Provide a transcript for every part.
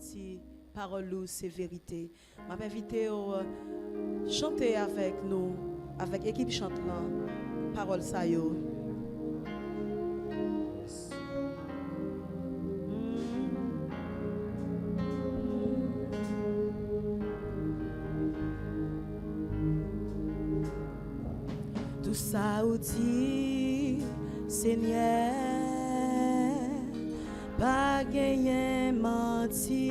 menti, parole ou c'est vérité. M'a invité à chanter avec nous, avec l'équipe chante là, parole ça yo. Tout ça ou dit, Seigneur, pas gagné menti,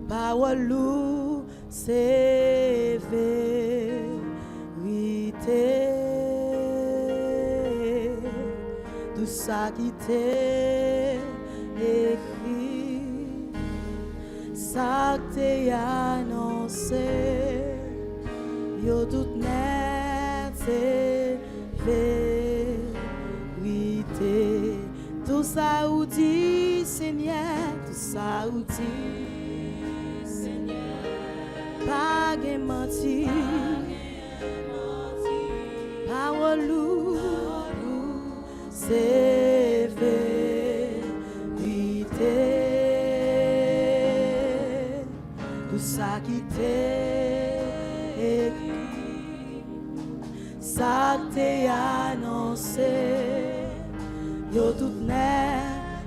parole ou c'est vérité. Tout ça qui t'est écrit, ça que t'es annoncé, yo tout net c'est vérité. Tout ça ou dit Seigneur, tout ça ou dit Seigneur, pas de menti, parole ou c'est vérité. Tout ça qui t'est écrit, ça t'est annoncé, yo tout net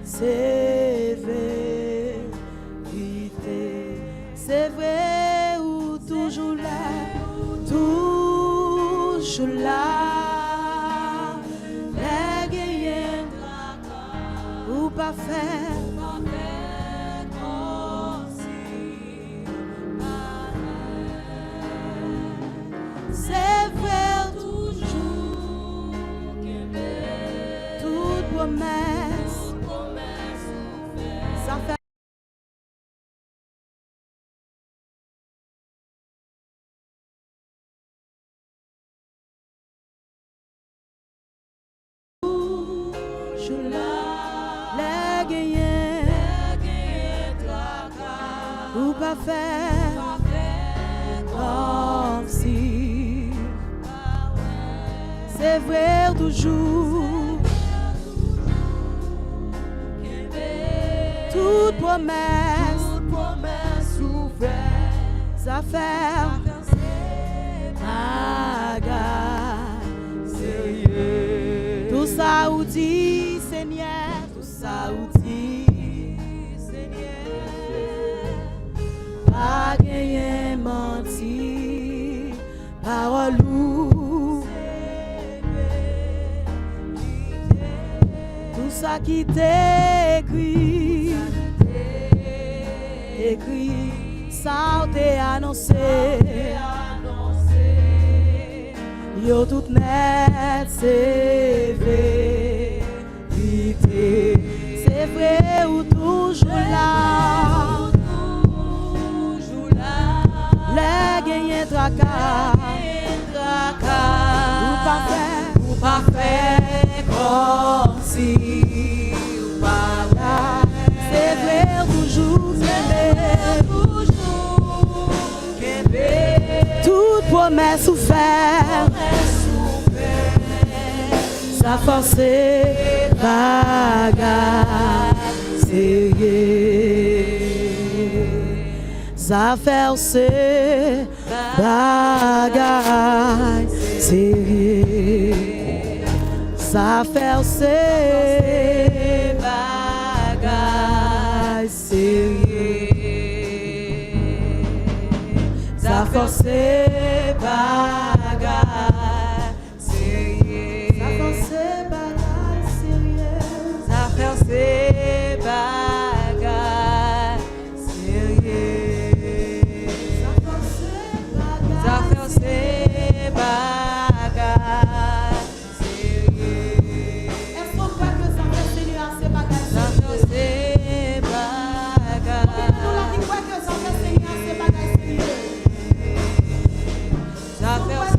c'est vérité. C'est vrai ou toujours là, toujours là. Les gagnants ou pas faire. C'est vrai toujours, toute promesse, ça fait. Toujours là, les gagnants ou pas faire comme si. C'est vrai toujours, toute promesse ouverte, ça fait sérieux. Tout ça ou dit Seigneur, tout ça ou dit Seigneur, pas gagné menti, parole ou ça qui t'est écrit, ça t'est annoncé, yo tout net c'est vérité. C'est vrai ou toujours là, les gagnants tracas, ou pas faire comme si. C'est vrai toujours, toute promesse ouverte, ça force bagage sérieux, ça force bagage sérieux, ça force ça force bagage sérieux, ça force bagage sérieux, ça force bagage sérieux, ça force bagage sérieux. Est-ce qu'on croit que ça fait Seigneur ces bagages? Ça force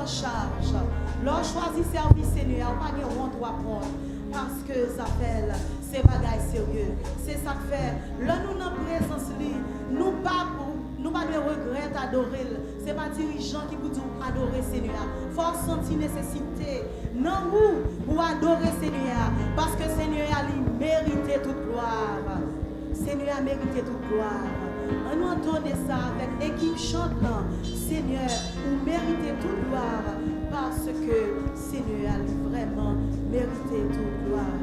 charge. L'on choisit service Seigneur, pas de droit prendre parce que ça fait c'est bagaille sérieux. C'est ça que fait. Là, nous dans la présence, nous pas de regret d'adorer. Ce n'est pas dirigeant qui vous dit adorer Seigneur. Il faut sentir nécessité. Non, vous pour adorer Seigneur. Parce que Seigneur a mérité toute gloire. Seigneur a mérité toute gloire. On nous entend ça avec l'équipe chante là. Seigneur, vous méritez toute gloire. Parce que Seigneur a vraiment mérité toute gloire.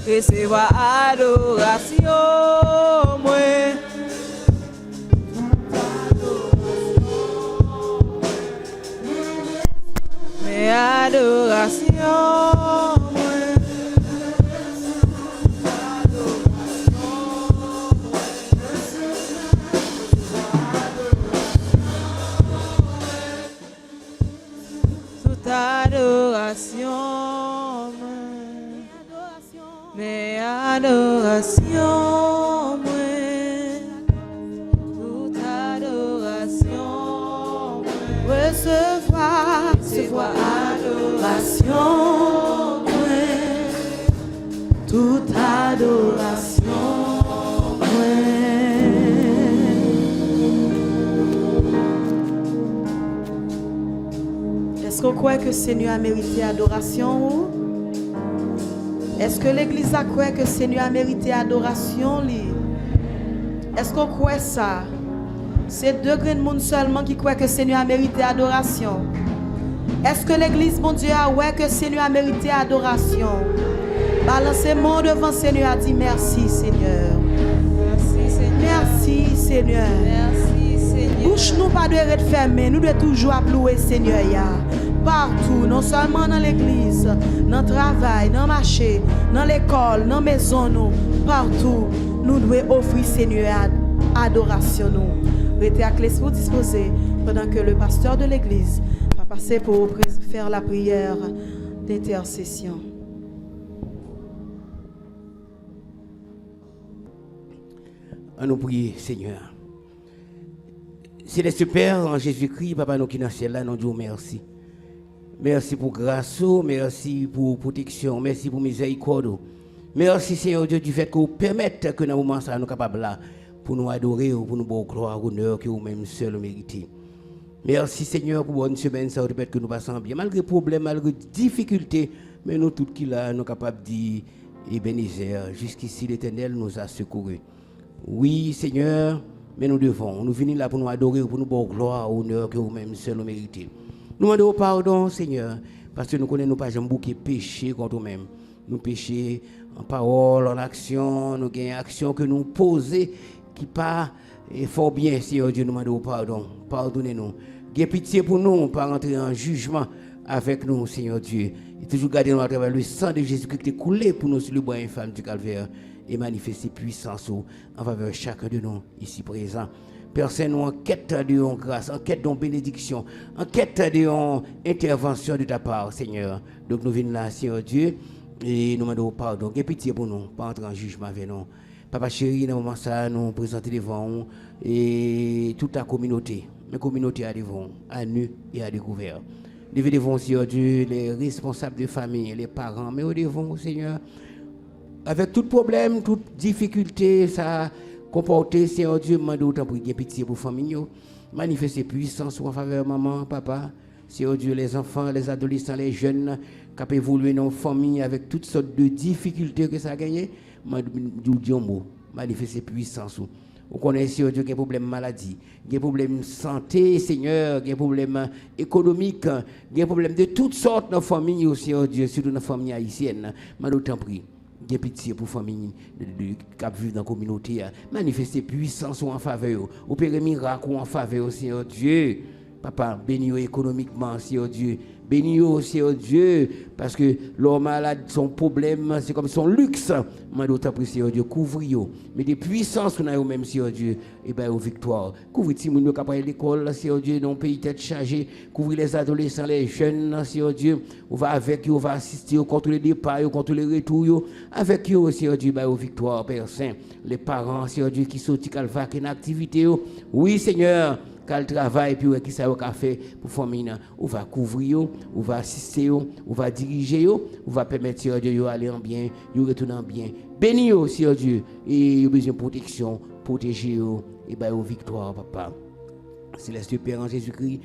Recevoir adoration, toute adoration. Est-ce qu'on croit que le Seigneur a mérité adoration? Est-ce que l'Église a cru que le Seigneur a mérité adoration? Est-ce qu'on croit ça? C'est 2 grains de monde seulement qui croient que le Seigneur a mérité adoration. Est-ce que l'Église, mon Dieu, a ouais que le Seigneur a mérité adoration? Balancez-moi devant le Seigneur et dit merci Seigneur. Merci Seigneur. Merci Seigneur. Merci Seigneur. Bouche nous pas de être fermée, nous devons toujours louer Seigneur. Partout, non seulement dans l'église, dans le travail, dans le marché, dans l'école, dans la maison, partout, nous devons offrir Seigneur adoration. Restez à l'esprit disposé pendant que le pasteur de l'église va passer pour faire la prière d'intercession. À nous prier, Seigneur. Céleste Père, en Jésus-Christ, Papa, nous qui dans le ciel là, nous disons merci. Merci pour grâce, merci pour protection, merci pour miséricorde. Merci, Seigneur Dieu, du fait que vous permettez que dans ce moment, nous sommes capables là, pour nous adorer, pour nous donner gloire, honneur, que vous-même seul méritez. Merci, Seigneur, pour bonne semaine, ça permet que nous passons bien, malgré problèmes, malgré difficultés, mais nous tous qui là, nous sommes capables de dire, Ebenezer, jusqu'ici l'Éternel nous a secourus. Oui, Seigneur, mais nous devons. Nous venons là pour nous adorer, pour nous donner gloire, honneur que vous-même seul méritez. Nous demandons pardon, Seigneur, parce que nous connaissons pas jamais beaucoup péché contre nous-mêmes. Nous péchons en parole, en action, nous avons une action que nous posons qui pas fort bien, Seigneur Dieu, nous demandons pardon. Pardonnez-nous. Ayez pitié pour nous, pas rentrer en jugement avec nous, Seigneur Dieu. Et toujours garder nous à travers le sang de Jésus-Christ qui est coulé pour nous sur le bois infâme du calvaire et manifester puissance en faveur de chacun de nous ici présents. Père Saint, nous en quête de grâce, en quête de bénédiction, en quête de intervention de ta part, Seigneur. Donc nous venons là, Seigneur Dieu, et nous demandons pardon. Ayez pitié pour nous, pas entrer en jugement avec nous. Papa chéri, dans le moment ça, nous présentons devant nous et toute la communauté. La communauté à devant, à nu et à découvert. Nous devons, Seigneur Dieu, les responsables de famille, les parents, mais nous devons, Seigneur, avec tout problème, toute difficulté, ça comporter, Seigneur Dieu, demande autant pour pitié pour la famille, manifester puissance en faveur de maman, papa, Seigneur Dieu, les enfants, les adolescents, les jeunes, qui peuvent évoluer dans la famille avec toutes sortes de difficultés que ça a gagné, manifester puissance. Vous connaissez, Seigneur Dieu, qu'il y a des problèmes de maladie, il y a des problèmes de santé, Seigneur, il y a des problèmes économiques, il y a des problèmes de toutes sortes dans la famille, Seigneur Dieu, surtout dans la famille haïtienne. Je t'en prie. J'ai pitié pour les familles qui vivent dans la communauté. Manifester puissance en faveur. Opérer miracle en faveur, Seigneur Dieu. Papa, bénis-nous économiquement, Seigneur Dieu. Bénis-nous, Seigneur Dieu. Parce que l'homme malade, son problème, c'est comme son luxe. Je t'en prie, Seigneur Dieu, couvre-nous. Mais des puissances qu'on a même, Seigneur Dieu, et bien, aux victoires. Couvre les gens qui ont l'école, Seigneur Dieu, dans le pays tête chargée. Couvre les adolescents, les jeunes, Seigneur Dieu. On va avec eux, on va assister contre les départs, contre les retours. Avec eux, Seigneur Dieu, aux victoires, Père Saint. Les parents, Seigneur Dieu, qui sont qui en activité. Oui, Seigneur. Quel travail puis qui ça a fait pour famille, on va couvrir, on va assister, on va diriger, on va permettre Seigneur Dieu aller en bien, de retourner en bien. Bénis Seigneur Dieu et il a besoin de protection, protéger et ben victoire papa. Céleste Père en Jésus-Christ.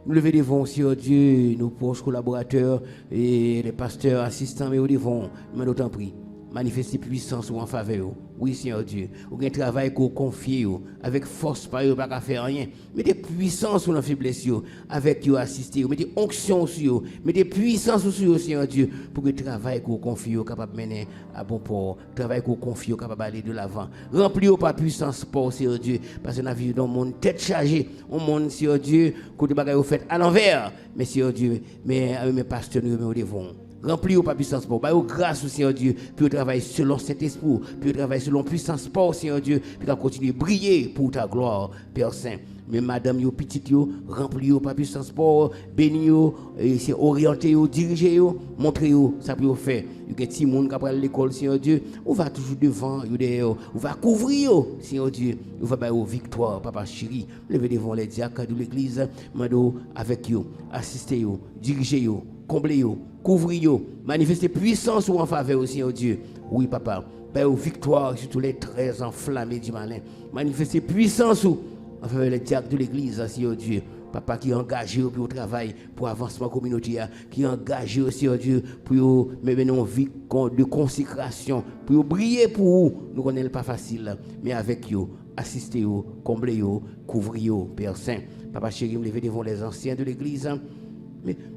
Nous levons devant, Seigneur Dieu, nos proches collaborateurs et les pasteurs assistants, mais nous devons, mais d'autant pris. Manifester puissance en faveur. Oui, Seigneur Dieu. Ou un travail qu'on confie avec force, pas pas faire rien. Mettez puissance sur la faiblesse avec vous assister. Mettez onction sur vous. Mettez puissance sur vous, Seigneur Dieu, pour que le travail qu'on confie capable de mener à bon port. Le travail qu'on confie capable d'aller de l'avant. Remplis par puissance pour Seigneur Dieu. Parce que nous vivons dans un monde tête chargée. Un monde, Seigneur Dieu, que des bagages faites à l'envers. Mais Seigneur Dieu, mais mes pasteurs, nous devons. Remplis au pas puissance pour grâce au Seigneur Dieu, puis travailler selon cet esprit, puis travailler selon puissance pour Seigneur Dieu, puis continuer à briller pour ta gloire, Père Saint. Mais madame yo petite yo, remplis au pas puissance pour bénis yo, c'est orienter yo, diriger yo, montrer yo ça peut faire. Il y a des gens qui après l'école Seigneur Dieu, on va toujours devant yo derrière, on va couvrir yo Seigneur Dieu, on va bailler victoire papa chéri, lever devant les diacres de l'église, mando avec yo, assister yo, diriger yo, combler yo, couvrir yo, manifester puissance ou en faveur au Seigneur Dieu. Oui, papa. Père, victoire sur tous les traits enflammés du malin. Manifestez puissance en faveur des diacres de l'église, Seigneur Dieu. Papa qui est engagé pour le travail, pour l'avancement communautaire, qui est engagé aussi, Dieu, pour mener une vie de consécration, pour briller pour vous. Nous connaissons pas facile, mais avec vous, assistez vous, comblez vous, couvrez vous, Père Saint. Papa chéri, me lever devant les anciens de l'église.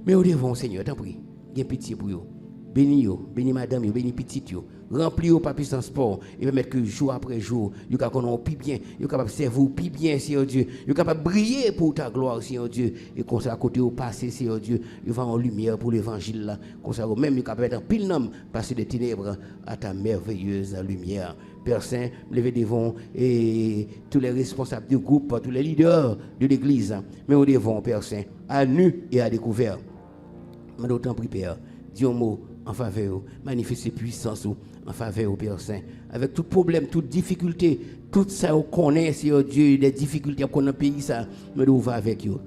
Mais au devant, Seigneur, t'en prie, viens pitié pour vous. Bénis vous, bénis madame, bénis petite vous. Remplis au papier sans sport et permettre que jour après jour, vous capable plus bien, vous capable servir plus bien, Seigneur Dieu. Vous capable briller pour ta gloire, Seigneur Dieu. Et comme ça, à côté au passé, Seigneur Dieu, vous va en lumière pour l'évangile là. Comme ça, même vous capable être en pile nom, passer des ténèbres à ta merveilleuse lumière. Père Saint, levez devant et tous les responsables du groupe, tous les leaders de l'église, mais au devant, Père Saint, à nu et à découvert. Mais d'autant prie, Père, dis un mot en faveur, manifestez puissance en faveur au Père Saint. Avec tout problème, toute difficulté, tout ça qu'on connaît, Seigneur Dieu, des difficultés qu'on a dans le pays, ça, mais on va avec vous.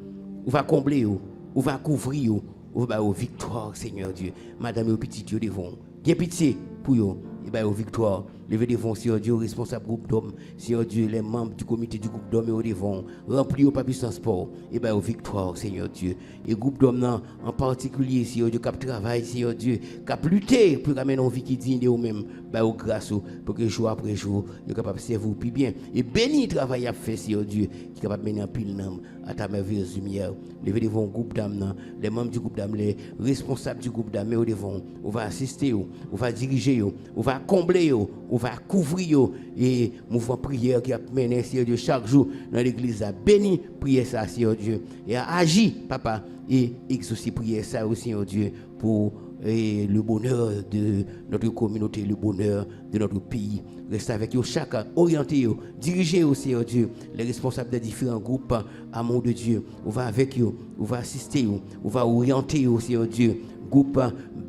On va combler vous, on va couvrir vous, on va aux victoire, Seigneur Dieu. Madame et petit Dieu devant. Bien pitié pour vous, et bien aux victoire. Levez devant, Seigneur Dieu, responsable groupe d'hommes, Seigneur Dieu, les membres du comité du groupe d'hommes et au devant, remplis au papier sans sport, et bien aux victoires, Seigneur Dieu. Et groupe d'hommes, en particulier, Seigneur Dieu, qui travaille, Seigneur Dieu, qui lutter pour amener une vie qui digne de vous-même, ben aux grâces, pour que jour après jour, vous capable de servir plus bien. Et béni le travail à faire, Seigneur Dieu, qui est capable de mener un pile nom à ta merveilleuse lumière. Levez devant le groupe d'hommes, les membres du groupe d'hommes, les responsables du groupe d'hommes, et au devant, on va assister, on va diriger, on va combler, on va couvrir et mouvement prière qui a mené Seigneur Dieu chaque jour dans l'église a béni prier ça Seigneur Dieu et a agi papa et exaucer prier ça aussi Seigneur Dieu pour le bonheur de notre communauté, le bonheur de notre pays. Restez avec vous chacun, orientez vous, dirigez vous Seigneur Dieu, les responsables des différents groupes amour de Dieu. On va avec vous, on va assister vous, on va orienter vous Seigneur Dieu. Groupe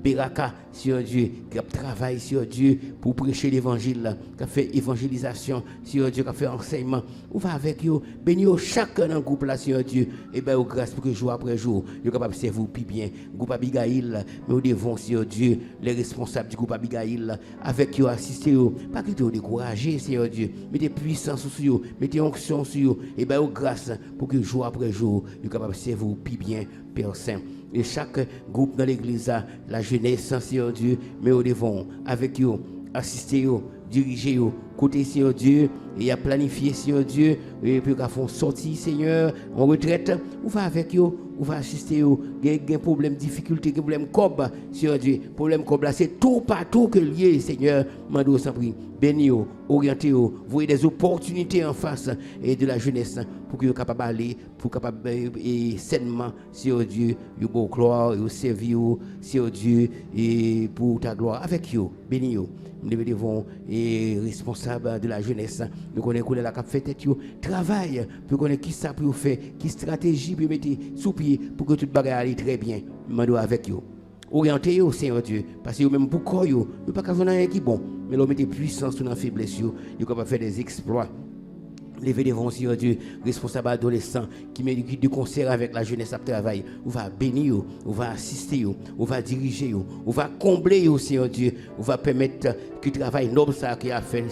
Beraka, Seigneur Dieu, qui travaille, Seigneur Dieu, pour prêcher l'évangile, qui a fait évangélisation, Seigneur Dieu, qui a fait enseignement. On va avec vous, bénis chacun dans le groupe là, Seigneur Dieu, et bien, grâce pour que jour après jour, vous êtes capable de servir plus bien. Groupe Abigail, mais nous devons, Seigneur Dieu, les responsables du groupe Abigail, avec vous, assister, pas que vous décourager, Seigneur Dieu, mettez puissance sur vous, mettez onction sur vous, et bien, grâce pour que jour après jour, vous êtes capable de servir plus bien, Père Saint. Et chaque groupe dans l'église, la jeunesse, Seigneur Dieu, mais au devant, avec vous, assister vous, diriger vous, côté Seigneur Dieu, et à planifier Seigneur Dieu, et puis qu'à font sortir Seigneur, en retraite, on va avec vous, on va assister vous, il y a un problème, difficulté, un problème cob, Seigneur Dieu, problème cob là, c'est tout partout que lié, Seigneur, mando sans prix, bénis vous, orientez vous, voyez des opportunités en face et de la jeunesse pour que vous capable d'aller, pour capable et sainement, Seigneur Dieu, vous beau gloire, vous servir, Seigneur Dieu, et pour ta gloire, avec vous, bénis vous. Nous devons et responsables de la jeunesse, nous connaissons la cap fait tête, travail pour connaître qui ça pour faire, qui stratégie pour mettre sous pied pour que tout bagarre aille très bien. Mando avec vous. Orientez vous Seigneur Dieu, parce que même pour quoi vous pas qu'à faire rien qui bon, mais vous mettez puissance sur la faiblesse, vous capable faire des exploits. Levez devant Seigneur Dieu, responsable adolescent qui met du concert avec la jeunesse à travail. On va bénir, on va assister, on va diriger, on va combler Seigneur Dieu, on va permettre que le travail noble ça qui a fait,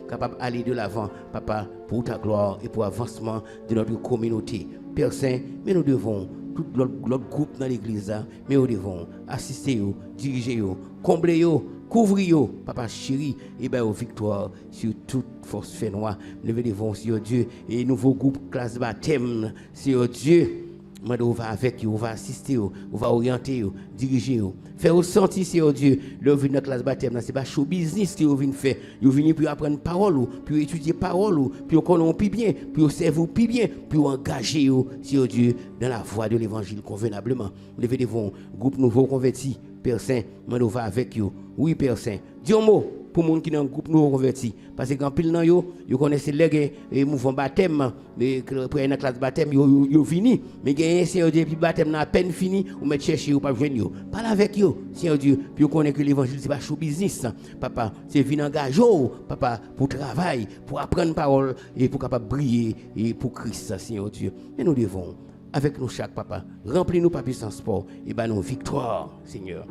capable d'aller de l'avant, papa, pour ta gloire et pour l'avancement de notre communauté. Père Saint, mais nous devons tout l'autre groupe dans l'église, mais nous devons assister, diriger, combler, couvrir, papa chéri, et bien aux victoires sur toute force fait noire. Levez devant Seigneur Dieu et nouveau groupe classe baptême, Seigneur Dieu. On va avec vous, on va assister, on va orienter, diriger, faire ressentir, Seigneur Dieu, le venu dans la classe baptême, ce n'est pas show business que vous venez faire. Vous venez pour apprendre parole, pour étudier parole, pour connaître plus bien, pour servir plus bien, pour engager, Seigneur Dieu, dans la voie de l'évangile convenablement. Levez devant groupe nouveau converti, Père Saint, on va avec vous. Oui, Père Saint. Dis un mot pour les gens qui sont dans le groupe nouveau converti. Parce que quand pile dans yo connaissent les mouvements baptême, mais après la classe baptême, yo fini. Mais gagne Seigneur Dieu, puis baptême n'a à peine fini, ou met chercher ou pas joindre yo. Parle avec yo, Seigneur Dieu, puis vous connaissez que l'évangile c'est pas show business. Papa, c'est venir engager papa pour travail, pour apprendre parole et pour capable briller et pour Christ, Seigneur Dieu. Mais nous devons avec nous chaque papa, remplis nous papier sans sport et ben nos victoires, Seigneur.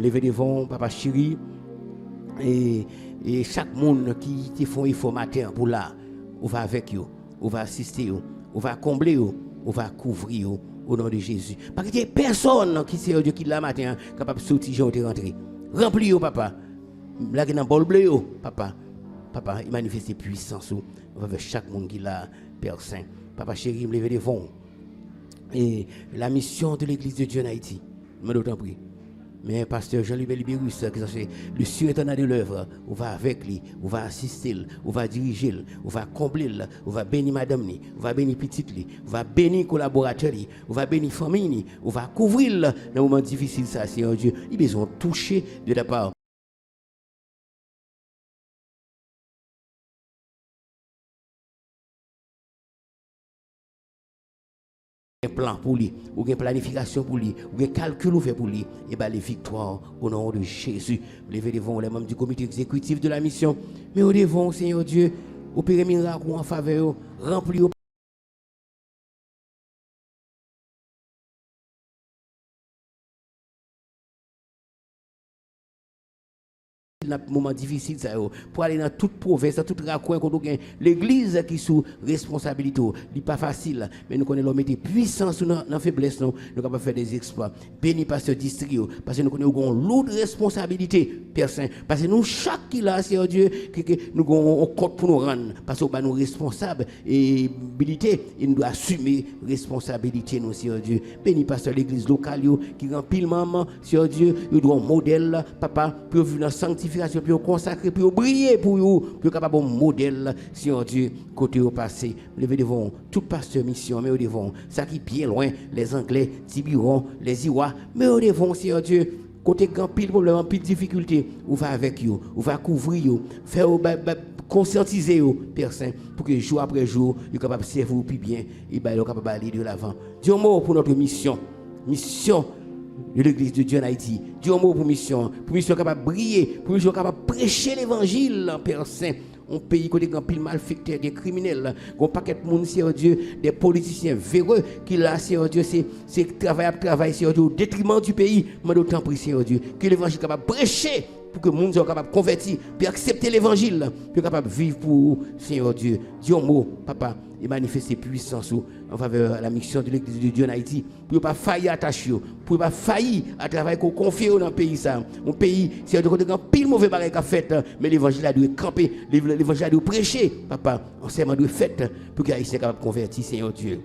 Levez devant papa chéri. et chaque monde qui te font effort matin pour là, on va avec eux, on va assister eux, on va combler eux, on va couvrir eux au nom de Jésus. Parce qu'il y a personne qui sait Dieu qui là matin capable de sortir et rentrer. Remplis eux, papa. Là, dans le bol bleu, papa. Papa, il manifeste puissance avec chaque monde qui l'a, Père Saint. Papa chéri, me lever devant. Et la mission de l'Église de Dieu en Haïti, je m'en prie. Mais pasteur Jean-Louis Libérus, le surintendant de l'œuvre, on va avec lui, on va assister, on va diriger, on va combler, on va bénir madame, on va bénir petite, on va bénir collaborateur, on va bénir famille, on va couvrir dans les moments difficiles, ça, Seigneur Dieu. Il a besoin de toucher de la part. Un plan pour lui, ou une planification pour lui, ou un calcul fait pour lui, et bien les victoires au nom de Jésus. Levez devant les membres du comité exécutif de la mission, mais au devant, Seigneur Dieu, opérer miracle en faveur, remplir dans un moment difficile pour aller dans toute province, dans tout raccoin, l'église qui est sous responsabilité. Ce n'est pas facile, mais nous connaissons l'homme qui puissance dans la faiblesse, nous sommes capables de faire des exploits. Béni pasteur district, parce que nous connaissons une lourde responsabilité, Père Saint. Parce que nous, chaque qui là, Seigneur Dieu, nous avons un compte pour nous rendre. Parce que nous sommes responsables et habilités, et nous devons assumer responsabilité, nous, Seigneur Dieu. Béni pasteur l'église locale, qui remplit le maman, Seigneur Dieu, nous devons un modèle, papa, pour vivre dans la sanctification, pour consacrer, pour briller pour vous, pour capable un modèle, Seigneur Dieu, côté au passé. Levez devant tout pasteur mission, mais au devant, ça qui est bien loin, les Anglais, Tiburon, les Iwa, mais au devant, Seigneur Dieu, côté grand pile problème, pile difficulté, on va avec vous, on va couvrir vous, faire conscientiser vous, Père Saint, pour que jour après jour, vous soyez capable de servir plus bien, et vous soyez capable d'aller de l'avant. Dieu mot pour notre mission de l'Église de Dieu en Haïti. Dieu mot pour mission capable de briller, pour mission capable de prêcher l'évangile, Père Saint. Un pays qui a pile malfecteur, des criminels, un paquet de monde, Seigneur Dieu, des politiciens véreux qui là, Seigneur Dieu, c'est travail, Seigneur Dieu, au détriment du pays. Mais d'autant plus, Seigneur Dieu, que l'évangile est capable de prêcher pour que le monde soit capable de convertir, puis accepter l'évangile, puis capable de vivre pour Seigneur Dieu. Dieu mot, papa, et manifester puissance en faveur de la mission de l'Église de Dieu en Haïti, pour ne pas faillir attacher, pour ne pas faillir à travailler qu'on confie dans le pays. Un pays, c'est un pile mauvais baril qu'a fait, mais l'évangile a dû camper, l'évangile a dû prêcher, papa, enseignement doit fait pour qu'il soit capable de convertir, Seigneur Dieu.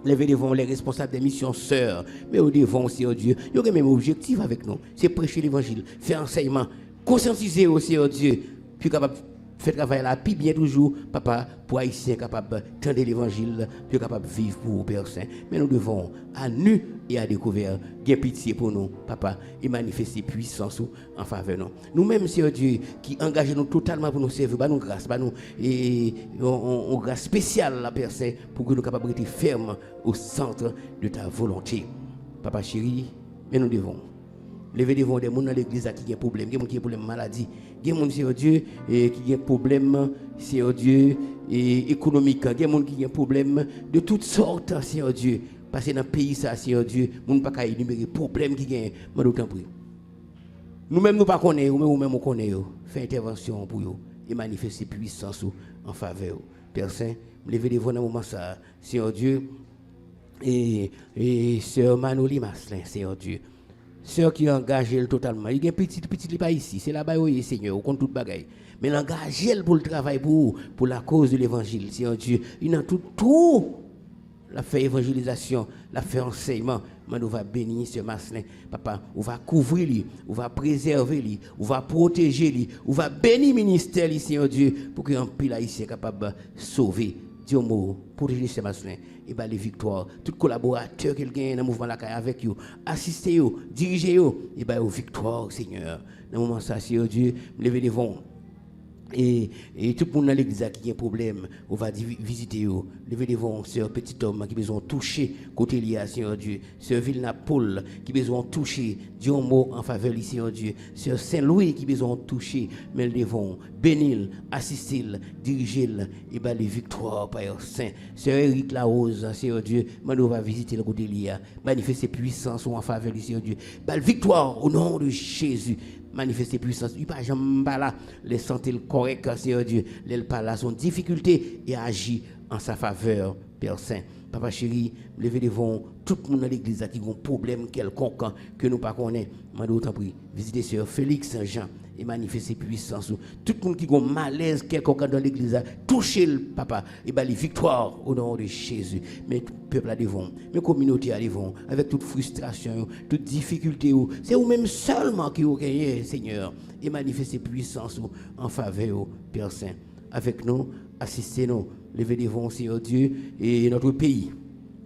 Levez devant les responsables des missions sœurs, mais au devant, Seigneur Dieu, il y a le même objectif avec nous, c'est prêcher l'évangile, faire enseignement, conscientiser au Seigneur Dieu, puis capable fait travail là, puis bien toujours, papa, pour Haïtiens capables d'entendre l'évangile, puis capable de vivre pour vous, Père Saint. Mais nous devons, à nu et à découvert, bien pitié pour nous, papa, et manifester puissance en faveur de nous. Nous-mêmes, Seigneur Dieu, qui engagez nous totalement pour nous servir, nous grâce, nous, et on grâce spéciale, la Père Saint, pour que nous soyons capables de rester fermes au centre de ta volonté. Papa chéri, mais nous devons. Lever devant des gens dans l'église qui ont des problèmes, des gens qui ont des problèmes de maladie, des gens, Seigneur Dieu, qui ont des problèmes, Seigneur Dieu, économiques, des gens qui ont des problèmes de toutes sortes, Seigneur Dieu. Parce que dans le pays, ça, Seigneur Dieu, nous ne pouvons pas énumérer les problèmes qui ont, mais d'autant plus. Nous-mêmes, nous ne connaissons pas, nous-mêmes, nous connaissons. Fais intervention pour eux et manifester puissance en faveur. Père Saint, lever devant dans le moment, ça, Seigneur Dieu, et Sœur Manoli Maslin, Seigneur Dieu. Sœur qui engage totalement. Il y a un petit pas ici. C'est là-bas, oui, Seigneur, on compte tout bagaille. Mais l'engage pour le travail, pour la cause de l'évangile, Seigneur Dieu. Il a tout. La fait évangélisation, la fait enseignement. Mais nous va bénir ce Maslin. Papa, on va couvrir lui, on va préserver lui, on va protéger lui, on va bénir le ministère, Seigneur Dieu, pour qu'un pile ici capable de sauver. Dieu mot, protéger ce Maslin. Et bien les victoires, tous les collaborateurs qui gagnent dans le mouvement avec vous, assistez vous, dirigez vous, et bien aux victoires, Seigneur. Dans le moment ça, Seigneur Dieu, levez devant. Et tout le monde dans l'église qui a un problème, on va visiter eux. Levez devant ce petit homme qui a besoin de toucher côté lié, Seigneur Dieu. Ce Vilna Paul qui a besoin de toucher, Dieu mot en faveur du Seigneur Dieu. Ce Saint-Louis qui a besoin de toucher, mais devant, bénir, assister, diriger, et bien les victoires, Père Saint. Ce Eric Larose, Seigneur Dieu, on va visiter le côté lié, manifester puissance en faveur du Seigneur Dieu. Belle victoire au nom de Jésus. manifester puissance. Il pas jamais pas là, les santé correct, Seigneur Dieu, les pas là son difficulté et agir en sa faveur, Père Saint. Papa chéri, levez devant tout le monde dans l'église qui a un problème quelconque que nous ne connaissons pas. Je t'en prie, visitez Sœur Félix Saint-Jean et manifestez puissance. Tout le monde qui a un malaise quelconque dans l'église, touchez le papa et bien les victoires au nom de Jésus. Mais tout le peuple à devant, mes communautés à devant, avec toute frustration, toute difficulté, c'est vous-même seulement qui vous gagnez, Seigneur, et manifestez puissance en faveur, Père Saint. Avec nous, assistez-nous, levez devant, Seigneur Dieu, et notre pays.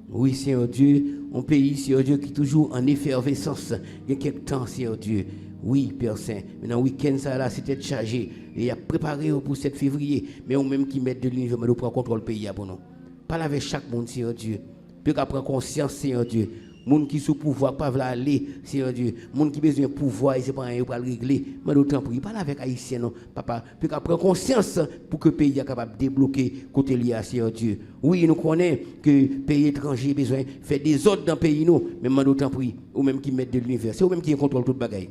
Oui, Seigneur Dieu, un pays, Seigneur Dieu, qui est toujours en effervescence. Il y a quelques temps, Seigneur Dieu. Oui, Père Saint. Maintenant, le week-end, ça là, c'était chargé. Et il a préparé pour 7 février. Mais on même qui met de l'univers, mais nous prenons contrôle du pays pour nous. Parle avec chaque monde, Seigneur Dieu. Puis qu'on prend conscience, Seigneur Dieu. Moun qui sous pouvoir pas veulent aller, Seigneur Dieu. Moun qui besoin de pouvoir, c'est pas rien pour le régler. Mais d'autant plus, parle avec Haïtien, non, papa. Puis qu'on prend conscience pour que le pays soit capable de débloquer côté lié, Seigneur Dieu. Oui, nous connaissons que le pays étranger a besoin de faire des ordres dans le pays, nous. Mais d'autant plus, ou même qui mettent de l'univers. C'est ou même qui contrôle toute bagaille.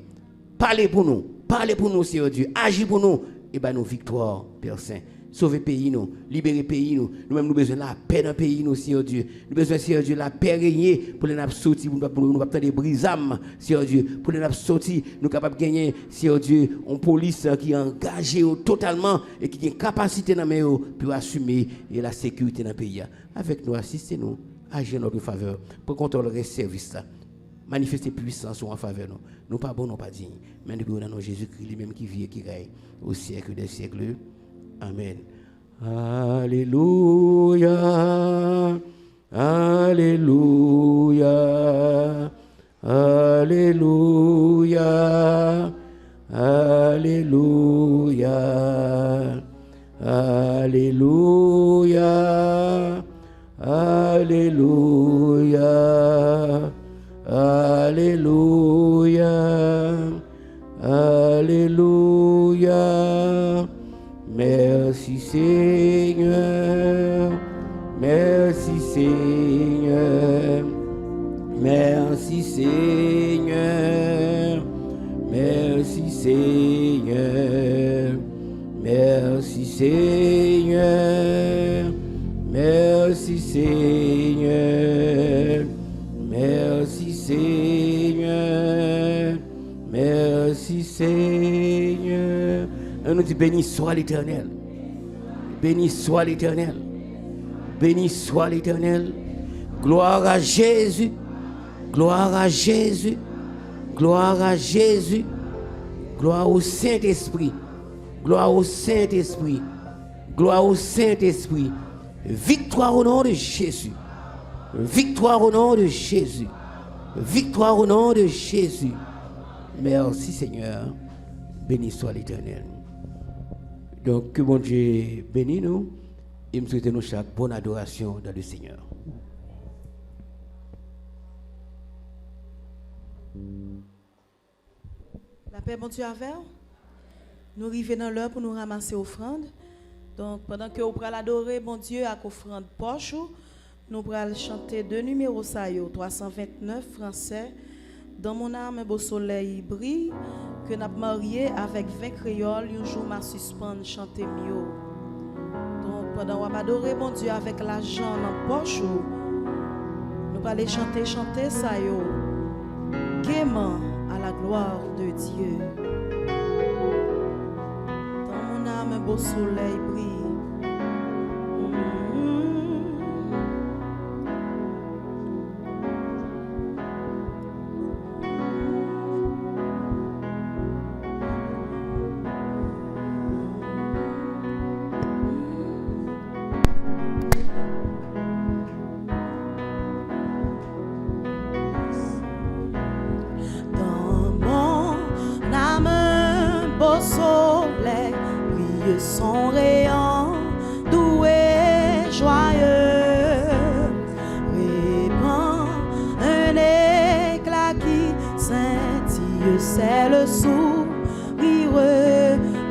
Parlez pour nous, Seigneur Dieu. Agis pour nous. Et bien, nos victoires, Père Saint. Sauver le pays, nous. Libérer le pays, nous. Nous-mêmes, nous avons besoin de la paix dans le pays, nous, Seigneur Dieu. Nous avons besoin, Seigneur Dieu, de la paix régner pour les sortir, pour nous faire des brisames, Seigneur Dieu. Pour les sortir, nous sommes capables de gagner, Seigneur Dieu, une police qui est engagée totalement et qui a une capacité dans le pour assumer la sécurité dans le pays. Avec nous, assistez-nous, agir en notre faveur pour contrôler le service. Manifester puissance en faveur nous. Nous pas bons, nous pas dignes. Mais nous dans Jésus-Christ, lui-même qui vit et qui règne au siècle des siècles. Amen. Alléluia. Alléluia. Alléluia. Alléluia. Alléluia. Alléluia. Alléluia, Alléluia. Merci Seigneur, merci Seigneur, merci Seigneur, merci Seigneur, merci Seigneur, merci Seigneur. Merci Seigneur, merci Seigneur. On nous dit béni soit l'Éternel, béni soit l'Éternel, béni soit l'Éternel. Gloire à Jésus, gloire à Jésus, gloire à Jésus, gloire au Saint-Esprit, gloire au Saint-Esprit, gloire au Saint-Esprit. Victoire au nom de Jésus. Victoire au nom de Jésus. Victoire au nom de Jésus. Merci Seigneur. Béni soit l'Éternel. Donc que bon Dieu bénisse nous et nous souhaitons chaque bonne adoration dans le Seigneur. La paix, bon Dieu, avec nous arrivons dans l'heure pour nous ramasser offrande. Donc pendant que vous prenez adorer bon Dieu avec offrande poche, nous allons chanter deux numéros 329 français. Dans mon âme, un beau soleil brille, que nous avons marié avec 20 créoles, un jour m'a suspend chanter mieux. Donc pendant qu'on adorer mon Dieu avec l'argent dans la poche, nous allons chanter ça yo, gaiement à la gloire de Dieu. Dans mon âme, un beau soleil brille. Son rayon doux et joyeux répand un éclat qui scintille, c'est le sourire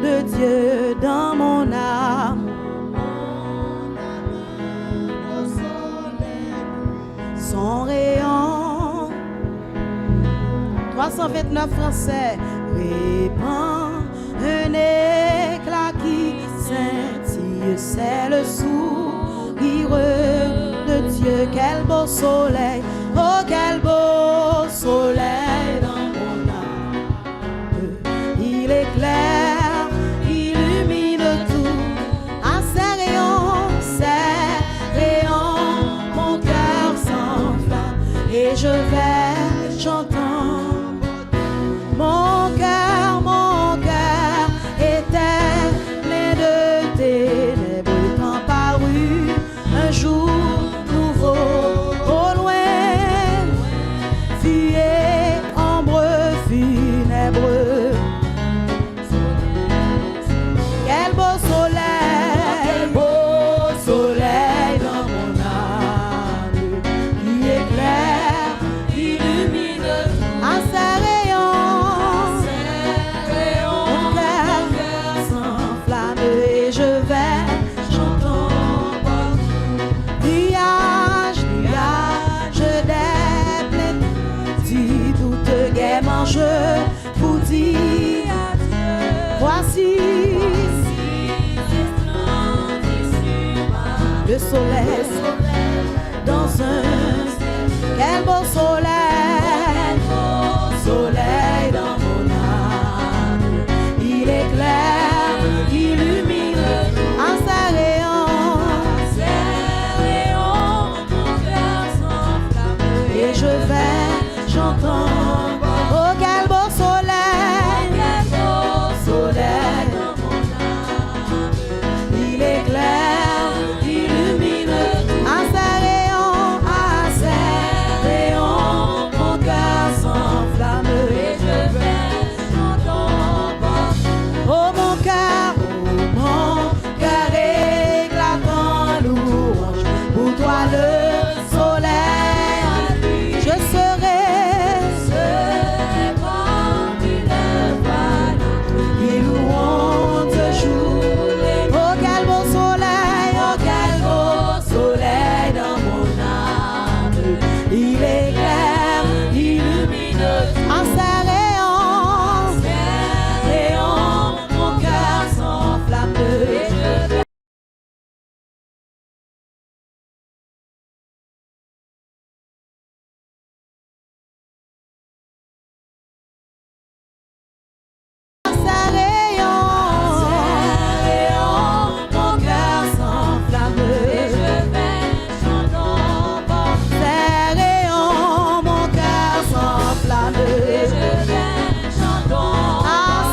de Dieu dans mon âme. Son rayon 329 français répand un éclat qui scintille, c'est le sourire de Dieu. Quel beau soleil, oh quel beau soleil dans mon âme. Il éclaire, illumine tout, à ses rayons, mon cœur s'enflamme et je vais chantant. Mon cœur était plein de ténèbres quand parut un jour nouveau. Au loin, fuyait ombre funèbre. Quel beau soleil dans mon âme, qui éclaire, illumine à ses rayons, mon cœur s'enflamme et je vais chantant. Nuage des plaines, tu doutes gaiement, je vous dis voici le soleil dans un quel beau soleil dans mon âme. Il éclaire, illumine à ses rayons, mon cœur s'enflamme et je vais chantant. Oh quel beau soleil dans mon âme. Il éclaire, illumine à ses rayons, mon cœur s'enflamme et je vais chantant. Oh mon cœur éclatant louange pour toi le soleil. Je serai parmi les vaillants qui loueront toujours. Oh quel beau soleil dans mon âme. Il éclaire, illumine à ses rayons, mon cœur s'enflamme et je vais mon cœur s'enflamme et je vais chantant. Ses rayons, mon cœur s'enflamme et je vais chantant. À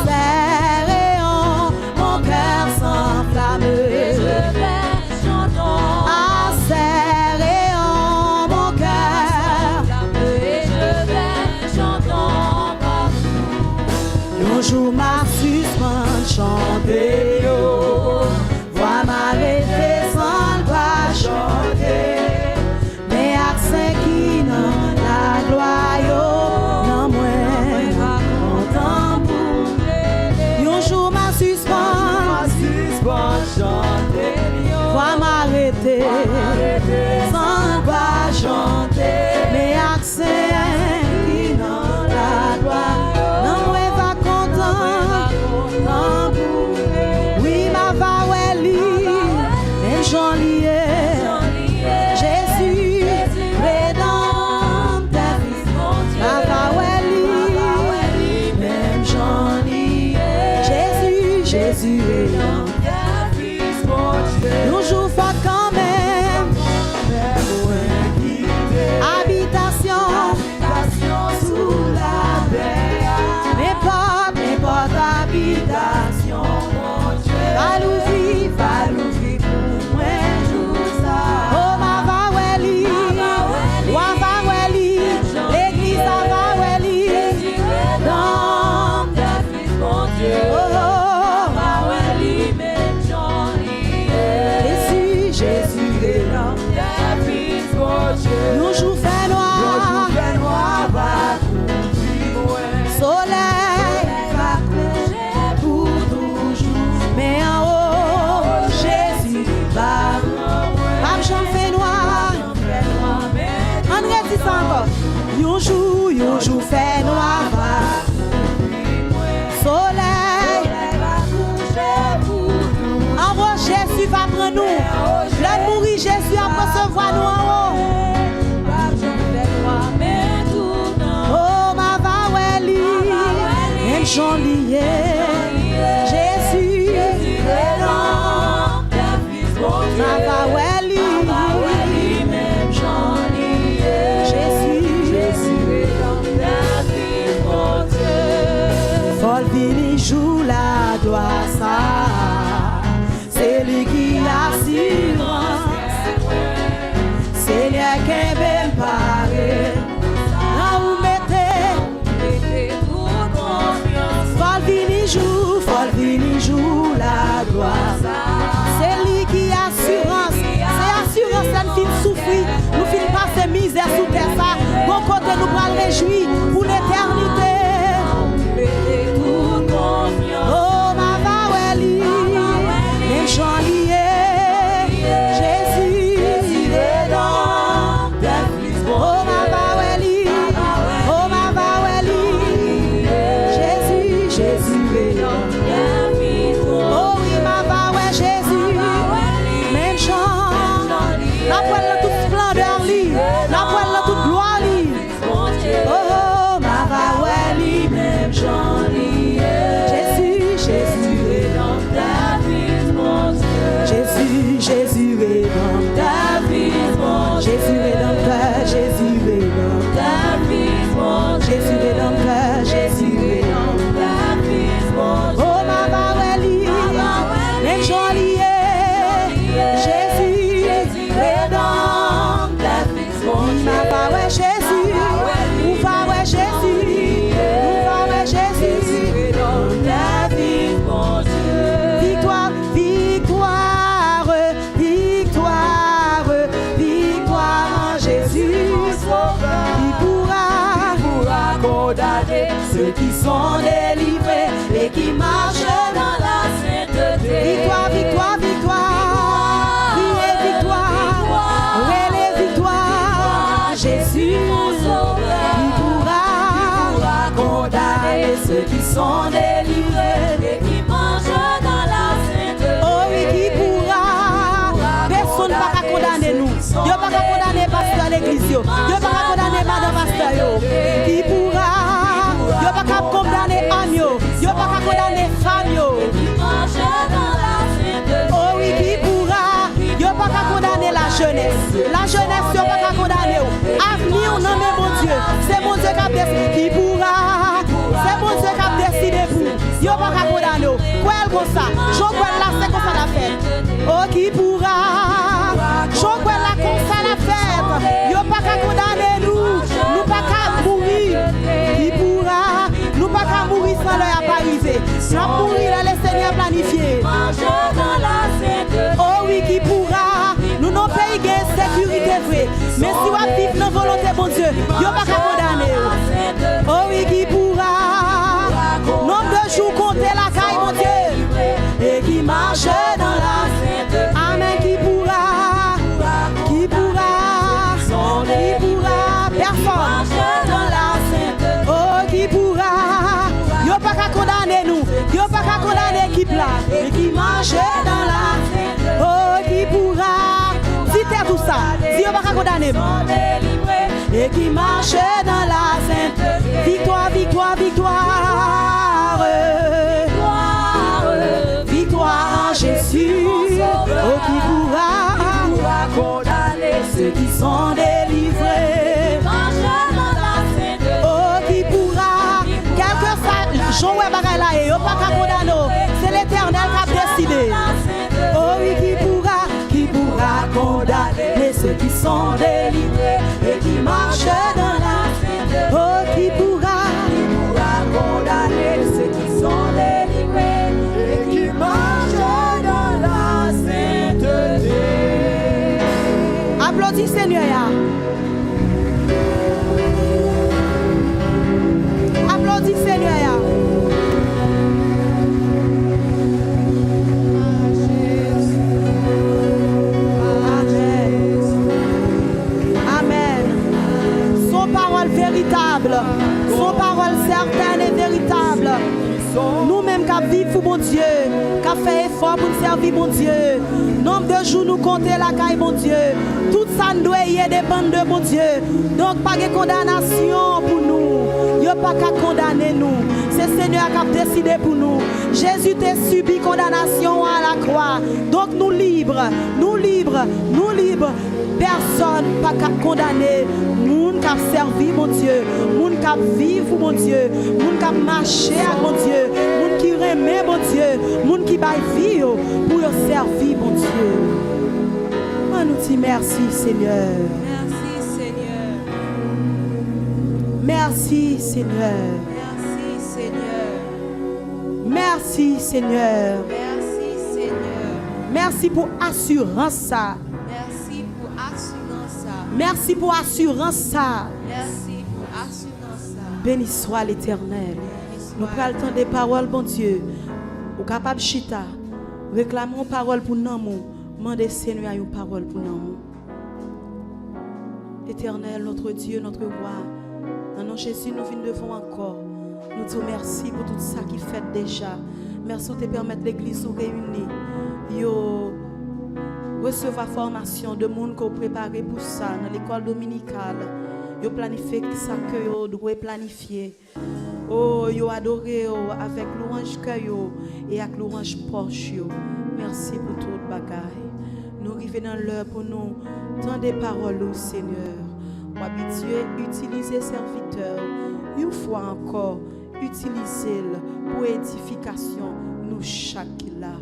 ses rayons, mon cœur s'enflamme et je vais chantant. À ses rayons, mon cœur s'enflamme et je vais chantant. Un jour ma suspens chanter yo, voix m'arrêter sans pas chanter, mais accent qui dans la gloire yo, non moins content pour. Un jour ma suspens chanter, voix m'arrêter sans pas chanter, mais accent qui dans la gloire, non moins va content. Oui, ma vaweli, même j'en liais. Jésus, rédempteur, ma vaweli, même j'en liais. Jésus, rédempteur, nous jouons fort quand même. Habitation sous la paix, n'importe habitation, mon Dieu. Va l'ouvrir pour moi, tout ça. Oh ma vaweli, l'église a vaweli, dans mon Dieu. Oh ma vaweli, même Jean mourir, Jésus a recevoir nous en haut. Oh, ma vaweli, même j'en lié. Jésus, ma vaweli, même j'en lié. Jésus, Fol vini joue la gloire, ça. C'est lui qui assurance. Seigneur qui est bien paré. Là où mettez toute confiance. Fol vini joue la gloire. C'est lui qui assurance. C'est assurance, ça nous fait souffrir. Nous finissons passer misère sous terre. Ça, bon côté nous va le réjouir pour l'éternité. Oh, ma vaweli, même j'en lié. Jésus, est dans ta vie. Oh, ma vaweli, Jésus, est dans ta vie. Oh, oui, ma vaweli, Jésus, même j'en. La poêle de toute splendeur, la poêle de toute gloire. Oh, ma vaweli, même j'en. Jésus est dans ta vie, Jésus est dans ta, Jésus est dans ta vie, Jésus est dans ta, Jésus est dans ta vie. Oh ma vaweli, même jolie, Jésus est dans ta vie. Ma vaweli, Jésus, ou vaweli Jésus, Jésus est dans ta vie, mon Dieu. Victoire, victoire. Condamner ceux qui sont délivrés et qui marchent dans la sainteté. Victoire, victoire, victoire, victoire, victoire, Jésus mon sauveur. Il pourra condamner ceux qui sont délivrés et qui marchent dans la sainteté. Oh oui, qui pourra. Personne ne va condamner nous. Dieu ne va pas condamner pasteur l'église. Dieu ne va pas condamner madame pasteur. Qui pourra. Dieu ne va pas condamner âme. Dieu ne va pas condamner femme. Oh oui, qui pourra. Dieu ne va pas condamner la jeunesse. La jeunesse, Dieu ne va pas condamner. Avenir, non mais mon Dieu. C'est mon Dieu qui a décidé. Qui pourra. C'est mon Dieu qui a décidé pour. Dieu ne va pas condamner. Quoi elle comme ça? Je vois là, c'est comme ça la fête. Oh, qui pourra. Je vois là, comme ça la fête. Dieu ne va pas condamner nous. Nous pas qu'à mourir. Qui pourra. Nous pas qu'à mourir sans l'heure pas arriver. Nous allons mourir, le Seigneur planifié. Oh oui, qui pourra. Nous n'avons pas eu de sécurité vraie. Mais si on vit dans la volonté de mon Dieu, Dieu ne va pas condamner. Oh oui, qui pourra. Nombre de jours compter la caille, mon Dieu. Et qui marche dans la sainteté. Amen, qui pourra. Qui pourra. Qui pourra. Personne. Dans la sainteté. Oh, qui pourra. Dieu ne va pas condamner nous. Dieu ne va pas condamner l'équipe là. Et qui marche dans la sainteté. Oh, qui pourra. Dites tout ça. Dieu ne va pas condamner. Et qui marche dans la sainteté. Victoire, victoire, victoire. Victoire en Jésus. Oh, qui pourra condamner ceux qui sont délivrés. Oh, qui pourra. Quelque chose, Jean Weber là, et pas condamner. C'est l'Éternel qui a décidé. Oh, oui, qui pourra condamner ceux qui sont délivrés et qui marchent dans la sainteté. Oh, qui pourra condamner ceux qui sont délivrés et qui marchent dans la sainteté. Applaudis Seigneur. Applaudis Seigneur. Véritable, son parole certaine et véritable. Nous-mêmes qui vivons pour mon Dieu, qui a fait effort pour nous servir, mon Dieu. Nombre de jours nous compter la caille, mon Dieu. Tout ça nous doit y dépendre de mon Dieu. Donc, pas de condamnation pour nous. Il n'y a pas qu'à condamner nous. C'est le Seigneur qui a décidé pour nous. Jésus t'a subi condamnation à la croix. Donc, nous libres, nous libres, nous libres. Personne pas qu'à condamner. Moun qui a servi, mon Dieu. Moun qui a vivre, mon Dieu. Moun qui a marché avec mon Dieu. Moun qui remet, mon Dieu. Moun qui baille vie pour servir, mon Dieu. On nous dit merci, Seigneur. Merci, Seigneur. Merci, Seigneur. Merci, Seigneur. Merci, Seigneur. Merci, Seigneur. Merci pour assurance ça. Merci pour assurance ça. Merci pour assurance ça. Merci pour assurance ça. Béni soit l'Éternel. Nous prenons le temps des paroles, bon Dieu. Ou capable chita. Réclamons parole pour nous. Mandez Seigneur une parole pour nous. Éternel, notre Dieu, notre roi. Dans nom Jésus, nous venons devant encore. Nous disons merci pour tout ça qui fait déjà. Merci de permettre l'église de réunir. Yo recevoir formation de monde qu'on préparé pour ça dans l'école dominicale. Yo planifié ça que yo doit planifier. Oh, yo adoré avec louange cœur et avec louange porche. Merci pour toute bagaille. Nous arrivons dans l'heure pour nous tant des paroles au Seigneur. Moi, Dieu, utilisez serviteur une fois encore, utilisez-le pour édification nous chaque là.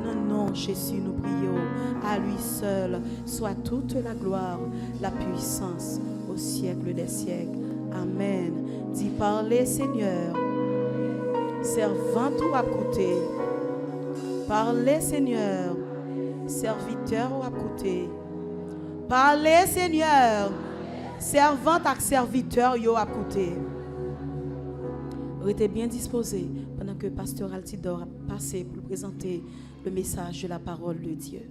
Non, non, Jésus, nous prions. À lui seul soit toute la gloire, la puissance au siècle des siècles. Amen. Dis parlez, Seigneur. Servant ou à côté. Parlez, Seigneur. Serviteur ou à côté. Parlez, Seigneur. Servant à serviteur ou à côté. Restez bien disposés pendant que Pasteur Altidor a passé pour présenter le message de la parole de Dieu.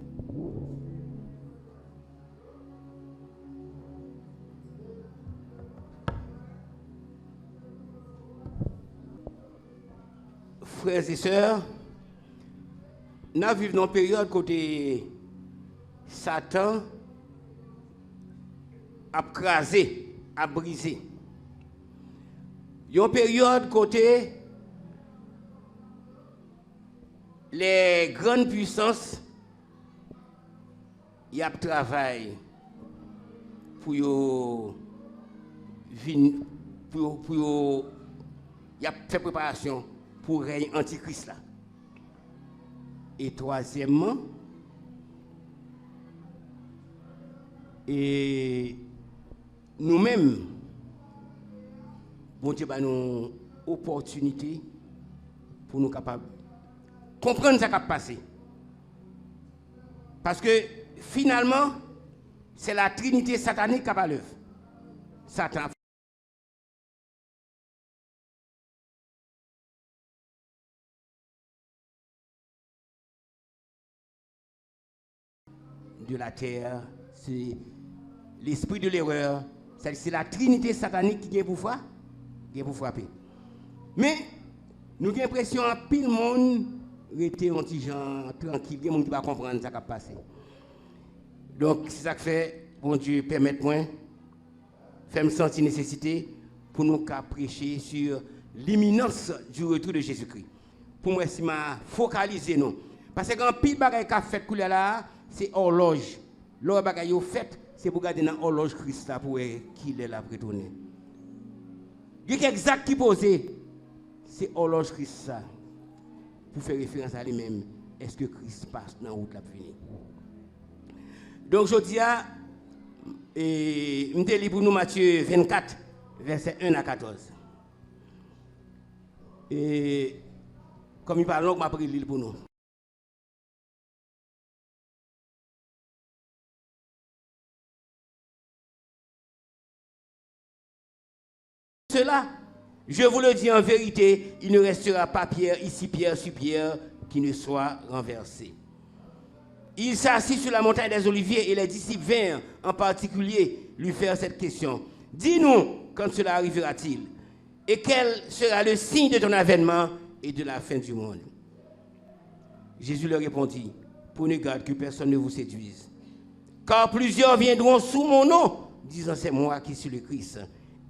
Frères et sœurs, nous vivons dans une période côté Satan a crasé, a brisé. Il y a une période côté les grandes puissances, il y a travail pour y a fait préparation pour le règne antichrist là. Et troisièmement, et nous-mêmes, bon Dieu, nous opportunité pour nous capables comprendre ce qui a passé. Parce que finalement, c'est la trinité satanique qui a l'œuvre. Satan de la terre, c'est l'esprit de l'erreur, c'est la trinité satanique qui vient pour frapper. Mais nous avons l'impression que pile monde était un petit gens tranquille, il y a des gens qui ne comprendre ce qui va passer. Donc, c'est ça que fait, bon Dieu, permettez-moi, faire me sentir nécessité pour nous prêcher sur l'imminence du retour de Jésus-Christ. Pour moi, c'est ma focaliser nous. Parce que quand pile bagaille qu'a fait couler là, c'est horloge. L'or bagaille au fait, c'est pour garder dans horloge Christ là pour qu'il est là pour retourner. Il y a exact qui posé, c'est horloge Christ ça. Pour faire référence à lui-même, est-ce que Christ passe dans la route la venir? Donc je dis à je lis pour nous Matthieu 24, verset 1 à 14. Et comme il parle, je vais pris l'île pour nous. Cela, je vous le dis en vérité, il ne restera pas pierre ici, pierre sur pierre, qui ne soit renversé. Il s'assit sur la montagne des Oliviers et les disciples vinrent en particulier lui faire cette question. Dis-nous quand cela arrivera-t-il et quel sera le signe de ton avènement et de la fin du monde. Jésus leur répondit, prenez garde que personne ne vous séduise. Car plusieurs viendront sous mon nom, disant c'est moi qui suis le Christ,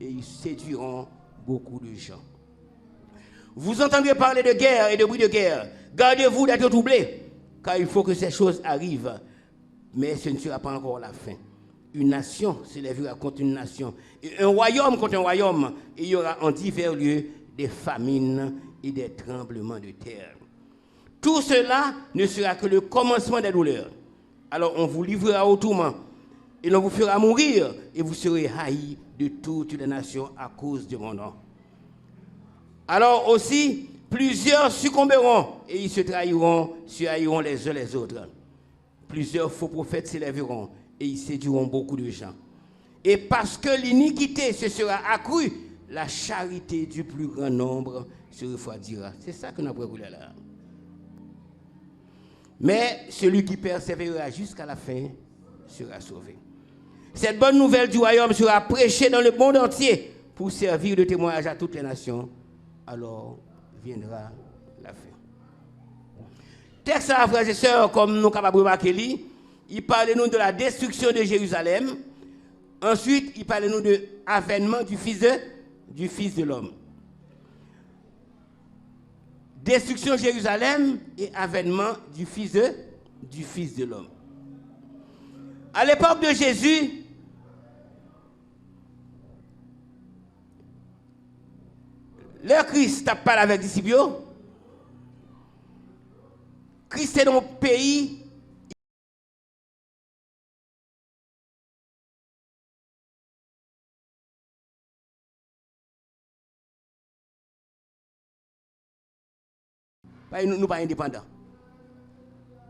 et ils séduiront beaucoup de gens. Vous entendrez parler de guerre et de bruit de guerre. Gardez-vous d'être troublés, car il faut que ces choses arrivent, mais ce ne sera pas encore la fin. Une nation s'élèvera contre une nation, et un royaume contre un royaume, et il y aura en divers lieux des famines et des tremblements de terre. Tout cela ne sera que le commencement des douleurs. Alors on vous livrera au tourment, et l'on vous fera mourir, et vous serez haïs de toutes les nations à cause de mon nom. Alors aussi, plusieurs succomberont, et ils se trahiront les uns les autres. Plusieurs faux prophètes s'élèveront, et ils séduiront beaucoup de gens. Et parce que l'iniquité se sera accrue, la charité du plus grand nombre se refroidira. C'est ça que nous avons là. Mais celui qui persévérera jusqu'à la fin sera sauvé. Cette bonne nouvelle du royaume sera prêchée dans le monde entier pour servir de témoignage à toutes les nations. Alors viendra la fin. Texte à frères et sœurs, comme nous sommes capables de remarquer, il parle nous de la destruction de Jérusalem. Ensuite, il parle nous de l'avènement du Fils de l'homme. Destruction de Jérusalem et avènement du Fils de l'homme. À l'époque de Jésus, le Christ a parlé avec les disciples. Christ est dans le pays. Nous ne sommes pas indépendants.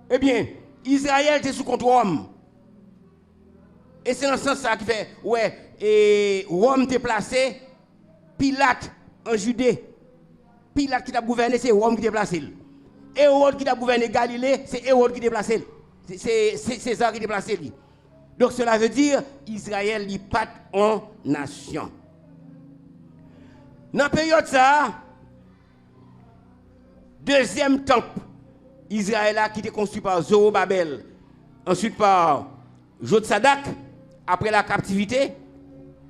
Eh bien, Israël était sous contrôle. Et c'est dans ce sens qui fait, ouais, et Rome était placé, Pilate en Judée. Pilate qui a gouverné, c'est Rome qui a placé. Hérode qui a gouverné Galilée, c'est Hérode qui a placé. C'est César qui a placé. Donc cela veut dire Israël n'est pas en nation. Dans la période ça, deuxième temple, Israël qui était construit par Zorobabel, ensuite par Jotsadak, après la captivité,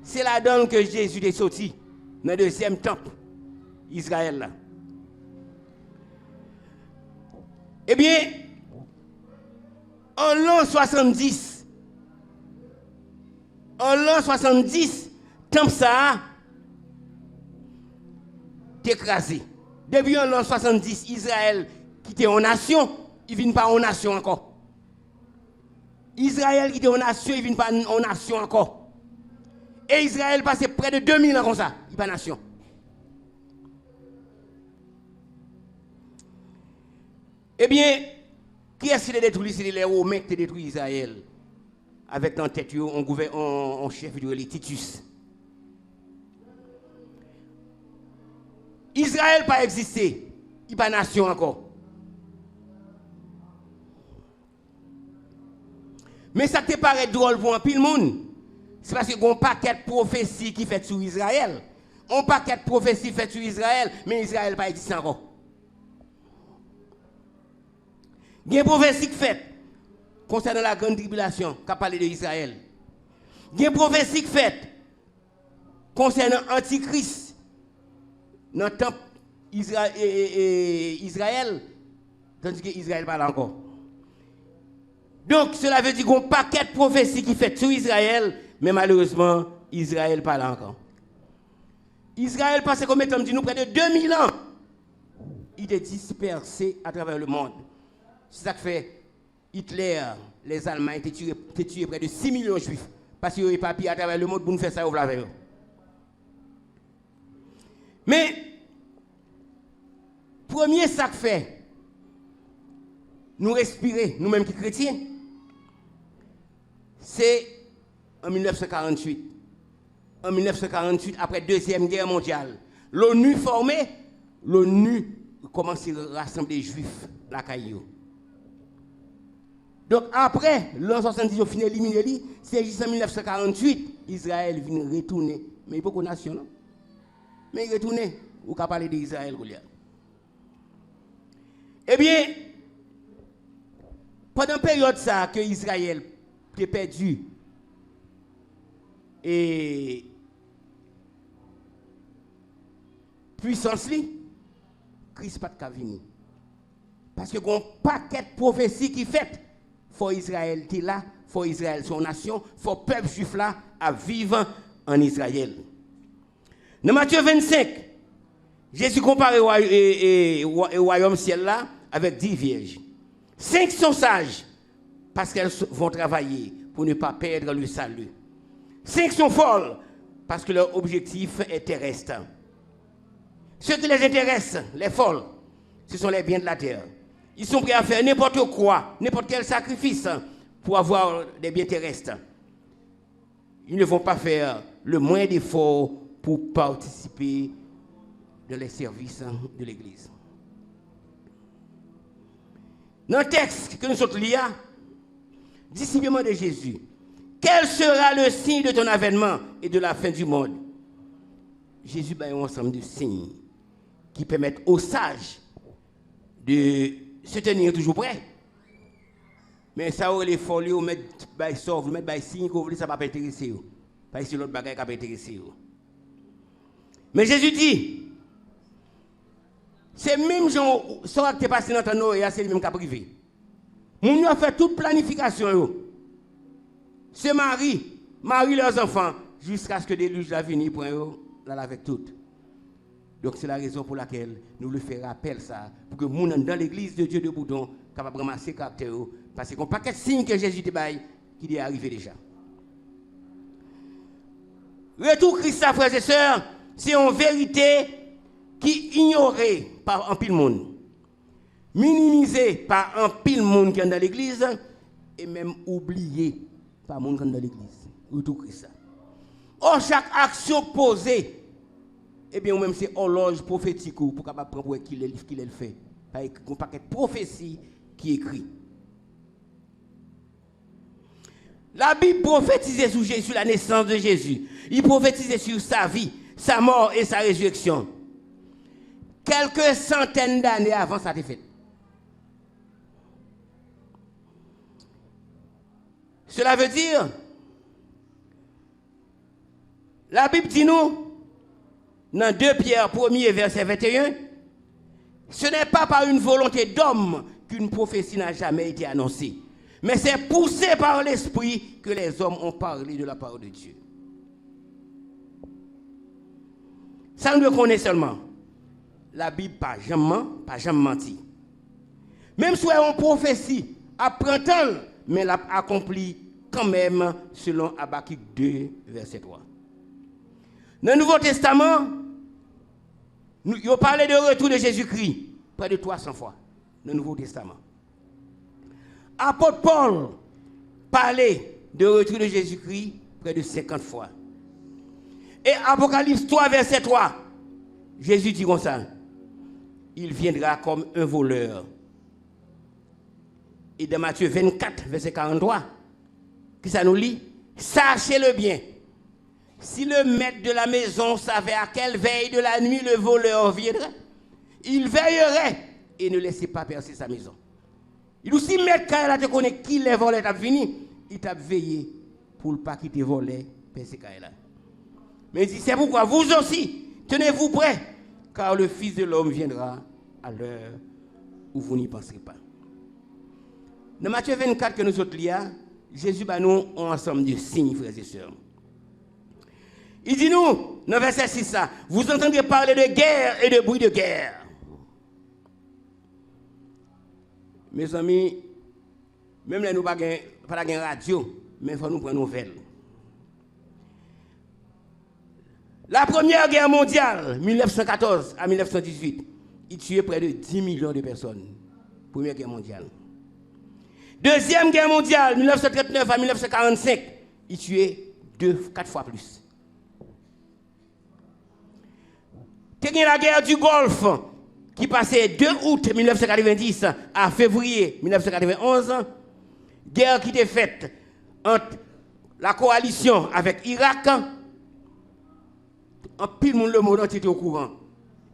c'est là-dedans que Jésus est sorti, dans le deuxième temple, Israël là. Eh bien, en l'an 70, temple ça écrasé. Depuis l'an 70, Israël qui était en nation, il ne vient pas en nation encore. Israël qui était en nation, il ne vient pas en nation encore. Et Israël passait près de 2000 ans comme ça, il n'est pas nation. Eh bien, qui est-ce qui a détruit? C'est les Romains qui ont détruit Israël. Avec en tête, un chef de Titus. Israël n'a pas existé. Il n'est pas nation encore. Mais ça te paraît drôle pour un pile monde. C'est parce qu'il y a un paquet de prophéties qui fait sur Israël. Un paquet de prophéties fait sur Israël, mais Israël n'a pas existé encore. Il y a une prophétie qui fait concernant la grande tribulation qui a parlé d'Israël. Il y a une prophétie qui fait concernant Antichrist dans le temple Israël, tandis que Israël parle encore. Donc cela veut dire qu'il y a un paquet de prophéties qui fait sur Israël, mais malheureusement, Israël parle encore. Israël passé comme étant dit nous près de 2000 ans. Il est dispersé à travers le monde. C'est ça que fait Hitler, les Allemands étaient tués près de 6 millions de juifs. Parce qu'ils n'ont pas pu à travers le monde pour nous faire ça au avec. Mais, premier ça que fait, nous respirer, nous-mêmes qui chrétiens, c'est en 1948. En 1948, après la Deuxième Guerre mondiale, l'ONU formée, l'ONU commence à rassembler les juifs, la caillou. Donc après, l'an 70, on finit d'éliminer, c'est juste en 1948, Israël vient retourner. Mais il n'y a pas de nation, non? Mais il retourne, on peut parler d'Israël. Eh bien, Pendant la période ça que Israël était perdu et puissance li, Christ pas de venir. Parce que un paquet de prophéties qui fait, faut Israël t'es là, faut Israël son nation, faut peuple juif là à vivre en Israël. Dans Matthieu 25, Jésus compare le royaume ciel là avec 10 vierges. 5 sont sages parce qu'elles vont travailler pour ne pas perdre le salut. 5 sont folles parce que leur objectif est terrestre. Ceux qui les intéressent, les folles, ce sont les biens de la terre. Ils sont prêts à faire n'importe quoi, n'importe quel sacrifice pour avoir des biens terrestres. Ils ne vont pas faire le moins d'efforts pour participer dans les services de l'Église. Dans le texte que nous sommes liés, disciplement de Jésus, quel sera le signe de ton avènement et de la fin du monde? Jésus a un ensemble de signes qui permettent aux sages de se tenir toujours prêts. Mais ça aurait les folies, vous mettre by sort, vous mettre by signe, que vous voulez, ça ne va pas intéresser. Parce que l'autre bagaille qui va intéresser. Mais Jésus dit, c'est même gens ça qui est passé dans ton oreille, c'est le même qui a privé. Nous avons fait toute planification. C'est Marie leurs enfants, jusqu'à ce que des luges viennent pour eux, là avec tout. Donc c'est la raison pour laquelle nous le faisons rappel ça, pour que nous, dans l'église de Dieu de Boudon, capable de ramasser caractère, parce qu'il y a un paquet de signes que Jésus te baille qui est arrivé déjà. Retour Christ, frères et sœurs, c'est une vérité qui est ignorée par un pile monde, minimisée par un pile monde qui est dans l'église, et même oubliée par le monde qui est dans l'église. Retour Christ. Or, chaque action posée, eh bien, même c'est horloge prophétique pour capable prendre qu'il est fait. Avec un paquet de prophéties qui écrit. La Bible prophétisait sur la naissance de Jésus. Il prophétisait sur sa vie, sa mort et sa résurrection. Quelques centaines d'années avant ça a été fait. Cela veut dire, la Bible dit nous, dans 2 Pierre 1er verset 21, ce n'est pas par une volonté d'homme qu'une prophétie n'a jamais été annoncée, mais c'est poussé par l'Esprit que les hommes ont parlé de la parole de Dieu. Ça nous le connaît seulement. La Bible pas jamais menti. Même si on prophétie à printemps, mais elle a accompli quand même selon Habakkuk 2 verset 3. Dans le Nouveau Testament, il parle de retour de Jésus-Christ près de 300 fois dans le Nouveau Testament. Apôtre Paul parlait de retour de Jésus-Christ près de 50 fois. Et Apocalypse 3 verset 3, Jésus dit comme ça, il viendra comme un voleur. Et dans Matthieu 24 verset 43, qui ça nous lit? Sachez-le bien. Si le maître de la maison savait à quelle veille de la nuit le voleur viendrait, il veillerait et ne laissait pas percer sa maison. Il aussi maître quand il te connaît qui les voleurs t'a fini, il t'a veillé pour ne pas quitter voler percer quand il a. Mais il dit c'est pourquoi vous aussi tenez-vous prêts, car le Fils de l'homme viendra à l'heure où vous n'y penserez pas. Dans Matthieu 24 que nous autres lions, Jésus nous un ensemble de signes, frères et sœurs. Il dit nous, dans verset 6, ça, vous entendrez parler de guerre et de bruit de guerre. Mes amis, même là, nous n'avons pas de radio, mais il faut nous prendre nouvelles. La Première Guerre mondiale, 1914 à 1918, il tuait près de 10 millions de personnes. Première Guerre mondiale. Deuxième Guerre mondiale, 1939 à 1945, il tuait 4 fois plus. Il y a la guerre du Golfe qui passait 2 août 1990 à février 1991. Guerre qui était faite entre la coalition avec Irak. En pile monde le monde entier était au courant.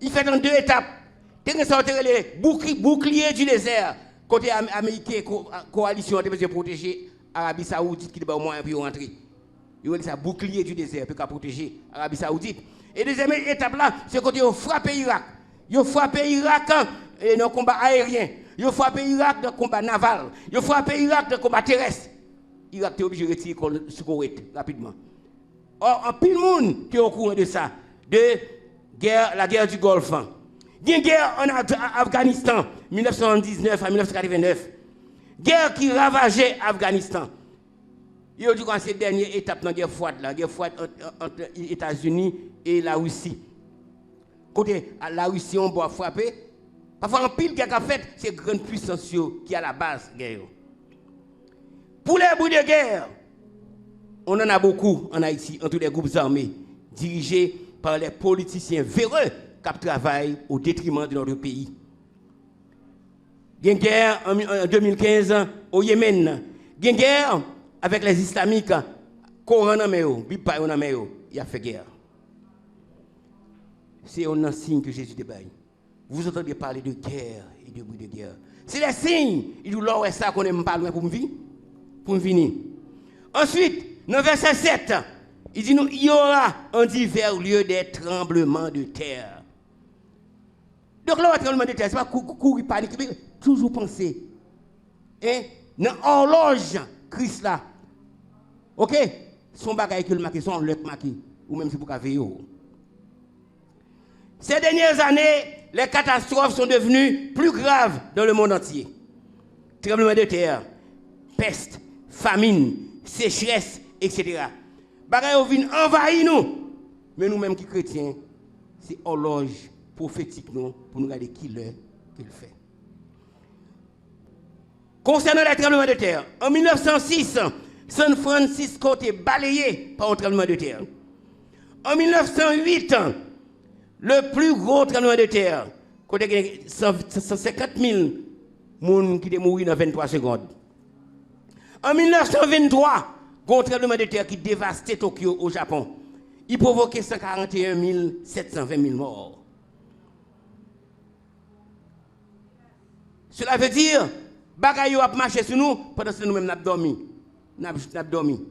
Il fait en 2 étapes. Il y a les boucliers du désert Côté américain, coalition a besoin de protéger l'Arabie Saoudite qui est au moins pour rentrer. Il y a un bouclier du désert pour protéger l'Arabie Saoudite. Et deuxième étape là, c'est quand ils ont frappé l'Irak. Ils ont frappé l'Irak dans le combat aérien. Ils ont frappé l'Irak dans le combat naval. Ils ont frappé l'Irak dans le combat terrestre. L'Irak est obligé de retirer ce Koweït rapidement. Or, en pile monde qui est au courant de ça, de la guerre du Golfe. Il y a une guerre en Afghanistan, 1979 à 1989. Guerre qui ravageait l'Afghanistan. Il y a eu cette dernière étape dans la guerre froide, entre les États-Unis et la Russie. Côté la Russie, on doit frapper. Parfois, en pile, qui a fait, c'est grande puissance qui est à la base de la guerre. Pour les bruits de guerre, on en a beaucoup en Haïti, entre les groupes armés, dirigés par les politiciens véreux qui travaillent au détriment de notre pays. Il y a une guerre en 2015 au Yémen. Il y a une guerre avec les islamiques. Coran en Méo, Bipa en Méo, il a fait guerre. C'est un signe que Jésus débaille. Vous entendez parler de guerre et de bruit de guerre. C'est les signes. Il dit là, ça qu'on n'aime pas loin pour me vivre. Pour me finir. Ensuite, dans verset 7, il dit il y aura en divers lieux des tremblements de terre. Donc là, le tremblement de terre, ce n'est pas courir panique, mais toujours penser. Et dans l'horloge, Christ là. Ok? Son bagage que le marqué, son le marqué. Ou même si vous avez veiller. Ces dernières années, les catastrophes sont devenues plus graves dans le monde entier. Tremblement de terre, peste, famine, sécheresse, etc. Bagay vient envahir nous. Mais nous-mêmes qui chrétiens, c'est horloge prophétique nous pour nous regarder qui l'heure qu'il fait. Concernant les tremblements de terre, en 1906, San Francisco était balayé par un tremblement de terre. En 1908, le plus gros tremblement de terre, il y a 150 000 personnes qui sont morts dans 23 secondes. En 1923, un tremblement de terre qui dévastait Tokyo au Japon. Il provoquait 141 720 000 morts. Cela veut dire, bagaille a marché sur nous pendant que nous-mêmes n'avons dormi.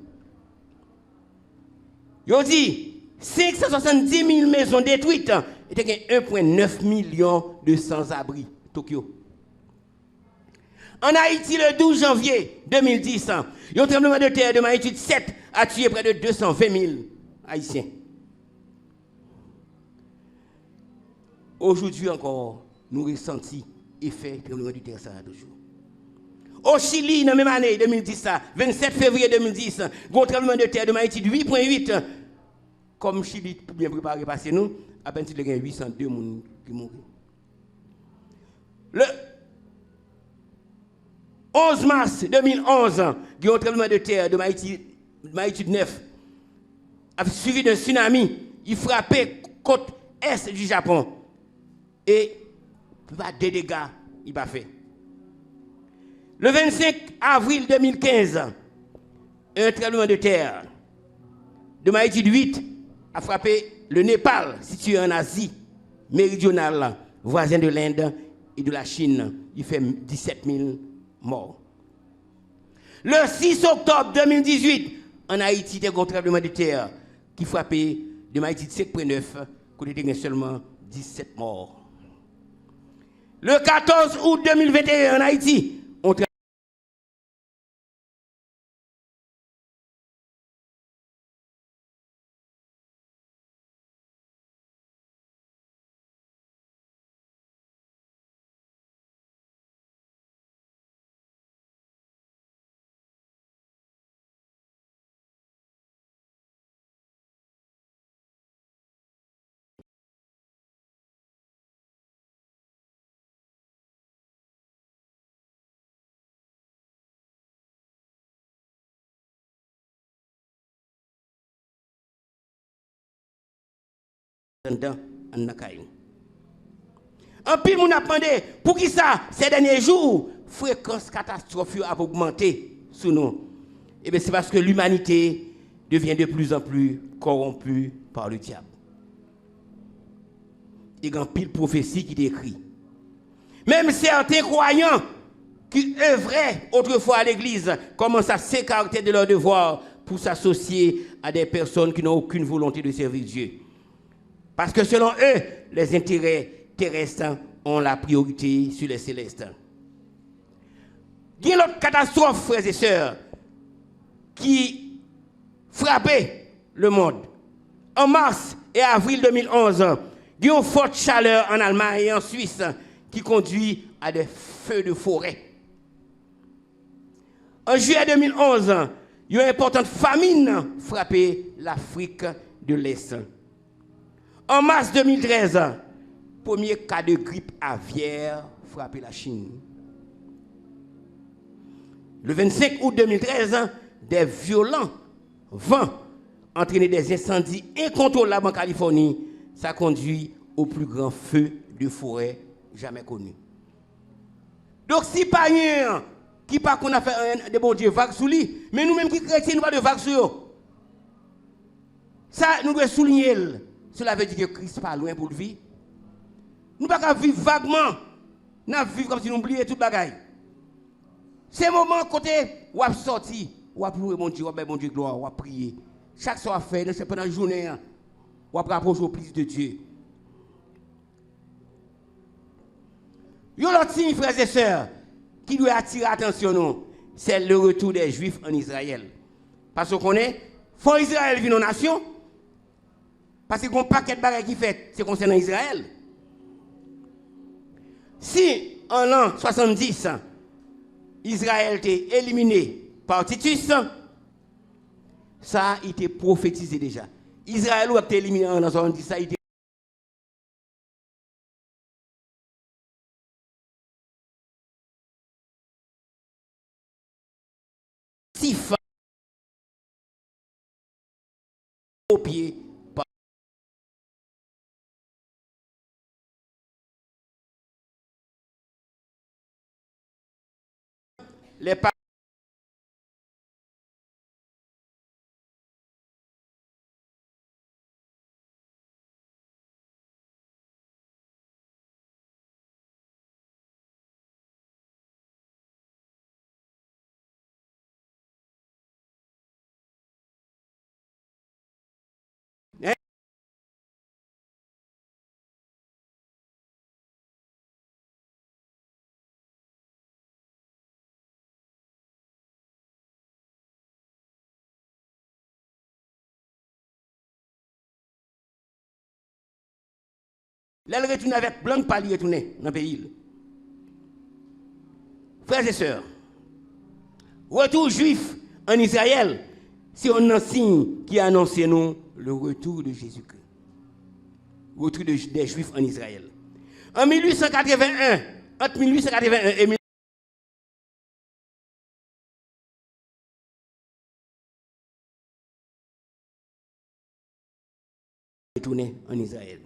Ils dit 570 000 maisons détruites et 1,9 million de sans-abri Tokyo. En Haïti, le 12 janvier 2010, un tremblement de terre de magnitude 7 a tué près de 220 000 Haïtiens. Aujourd'hui encore, nous ressentons l'effet du tremblement de terre ça toujours. Au Chili, dans la même année 2010, 27 février 2010, un tremblement de terre de magnitude 8,8. Comme Chili bien préparé parce que nous, à peine il y a 802 personnes qui mourent. Le 11 mars 2011, il y a un tremblement de terre de magnitude 9, suivi d'un tsunami. Il frappait côte est du Japon. Et pas de dégâts, il n'a pas fait. Le 25 avril 2015, un tremblement de terre de magnitude 8 a frappé le Népal, situé en Asie méridionale, voisin de l'Inde et de la Chine. Il fait 17 000 morts. Le 6 octobre 2018, en Haïti, il y a un tremblement de terre qui frappait de magnitude 7,9, qui a seulement 17 morts. Le 14 août 2021, en Haïti, on en pile, on a demandé pour qui ça, ces derniers jours, fréquence catastrophe a augmenté sous nous. Et bien c'est parce que l'humanité devient de plus en plus corrompue par le diable. Il y a une pile prophétie qui décrit. Même certains croyants qui œuvraient autrefois à l'église commencent à s'écarter de leur devoir pour s'associer à des personnes qui n'ont aucune volonté de servir Dieu. Parce que selon eux, les intérêts terrestres ont la priorité sur les célestes. Il y a une autre catastrophe, frères et sœurs, qui frappait le monde. En mars et avril 2011, il y a une forte chaleur en Allemagne et en Suisse qui conduit à des feux de forêt. En juillet 2011, il y a une importante famine frappé l'Afrique de l'Est. En mars 2013, premier cas de grippe aviaire frappé la Chine. Le 25 août 2013, des violents vents entraînaient des incendies incontrôlables en Californie. Ça conduit au plus grand feu de forêt jamais connu. Donc si pas rien qui pas qu'on a fait des bons dieux vagues sous lui, mais nous-mêmes qui chrétiens, nous pas de vagues sur eux. Ça, nous devons souligner. Cela veut dire que Christ n'est pas loin pour le vivre. Nous ne pouvons pas vivre vaguement. Nous vivons comme si nous oublions toute bagaille. Ces moments, côté, où on sorti, où on louer mon Dieu, où on mon Dieu gloire, où on prier. Chaque soir fait, c'est pendant la journée, où on rapproche au plus de Dieu. Il y a l'autre signe, frères et sœurs, qui doit attirer l'attention, c'est le retour des Juifs en Israël. Parce qu'on est, faut Israël vient en nation, parce qu'il y a un paquet de bagages qui fait, c'est concernant Israël. Si en l'an 70, Israël était éliminé par Titus, ça a été prophétisé déjà. Israël a été éliminé en l'an 70, ça a été copié par les parents. Là, elle retourne avec blanc palier retourner dans le pays. Frères et sœurs, retour juif en Israël, c'est un signe qui annonce nous le retour de Jésus-Christ. Retour des Juifs en Israël. En 1881, entre 1881 et 1881, retourné en Israël.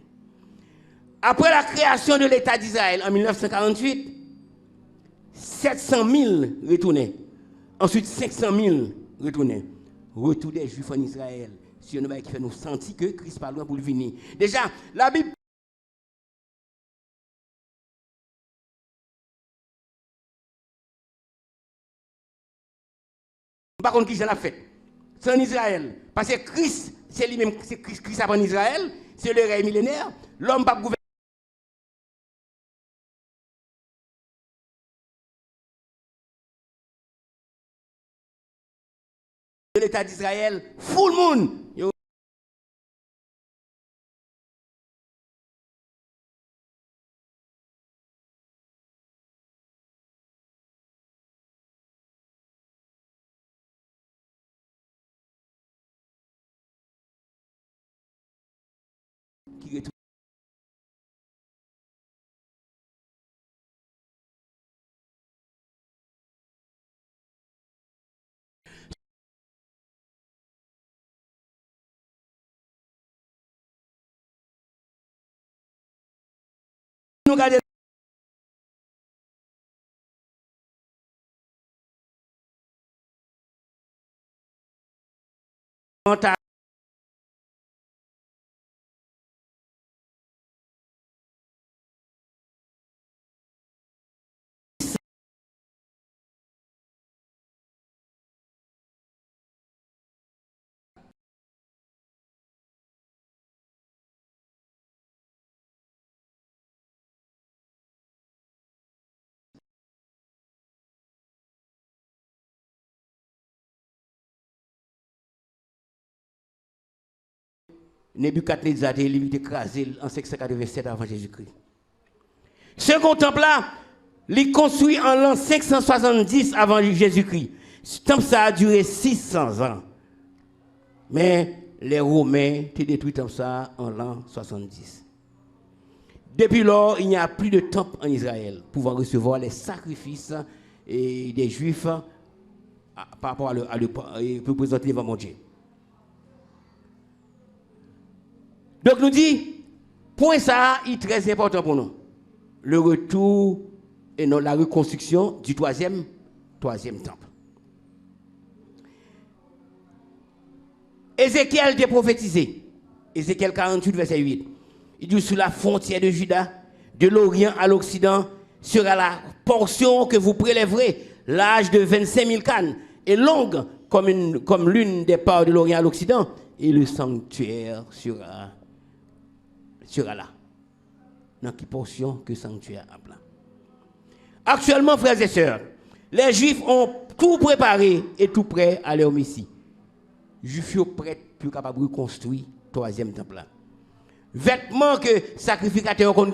Après la création de l'État d'Israël en 1948, 700 000 retournés. Ensuite, 500 000 retournés. Retour des Juifs en Israël. C'est un qui fait nous sentir que Christ pas loin pour le venir. Déjà, la Bible. Par contre, qui j'en a fait? C'est en Israël. Parce que Christ, c'est lui-même, c'est Christ en Israël, c'est le règne millénaire. L'homme pas gouverner. De l'État d'Israël, full moon. Qui retourne. Nous regardons. Nebuchadnezzar est écrasé en 587 avant Jésus-Christ. Second temple là, il est construit en l'an 570 avant Jésus-Christ. Ce temple ça a duré 600 ans. Mais les Romains ont détruit comme ça en l'an 70. Depuis lors, il n'y a plus de temple en Israël pouvant recevoir les sacrifices des Juifs par rapport à pour présenter devant mon Dieu. Donc nous dit, point ça est très important pour nous. Le retour et non la reconstruction du troisième temple. Ézéchiel était prophétisé. Ézéchiel 48, verset 8. Il dit, sur la frontière de Juda, de l'Orient à l'Occident, sera la portion que vous prélèverez, l'âge de 25 000 cannes, et longue comme l'une des parts de l'Orient à l'Occident, et le sanctuaire sera là. Dans quelle portion que le sanctuaire a plein. Actuellement, frères et sœurs, les Juifs ont tout préparé et tout prêt à leur Messie. Les Juifs sont prêts, plus capables de reconstruire le troisième temple là. Vêtements que sacrificateurs ont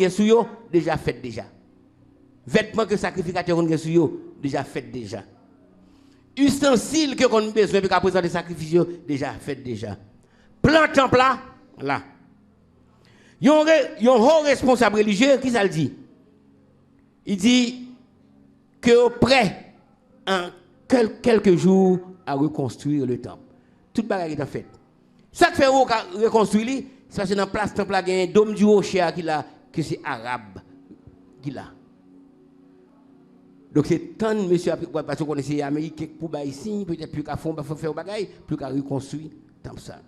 déjà fait déjà. Vêtements que sacrificateurs ont déjà fait déjà. Ustensiles que qu'on besoin pour présenter sacrifices déjà fait déjà. Plan temple là. Il y a un haut responsable religieux qui ça le dit. Il dit que prêt en quelques jours à reconstruire le temple. Toute bagarre est en fait. Ça que fait reconstruire, c'est parce que dans la place temple il y a un dôme du rocher qui là que c'est arabe qui là. Donc c'est tant de monsieur parce que vous connaissez Amérique pour ici peut-être plus qu'à fond faire bagaille plus qu'à reconstruire temple ça.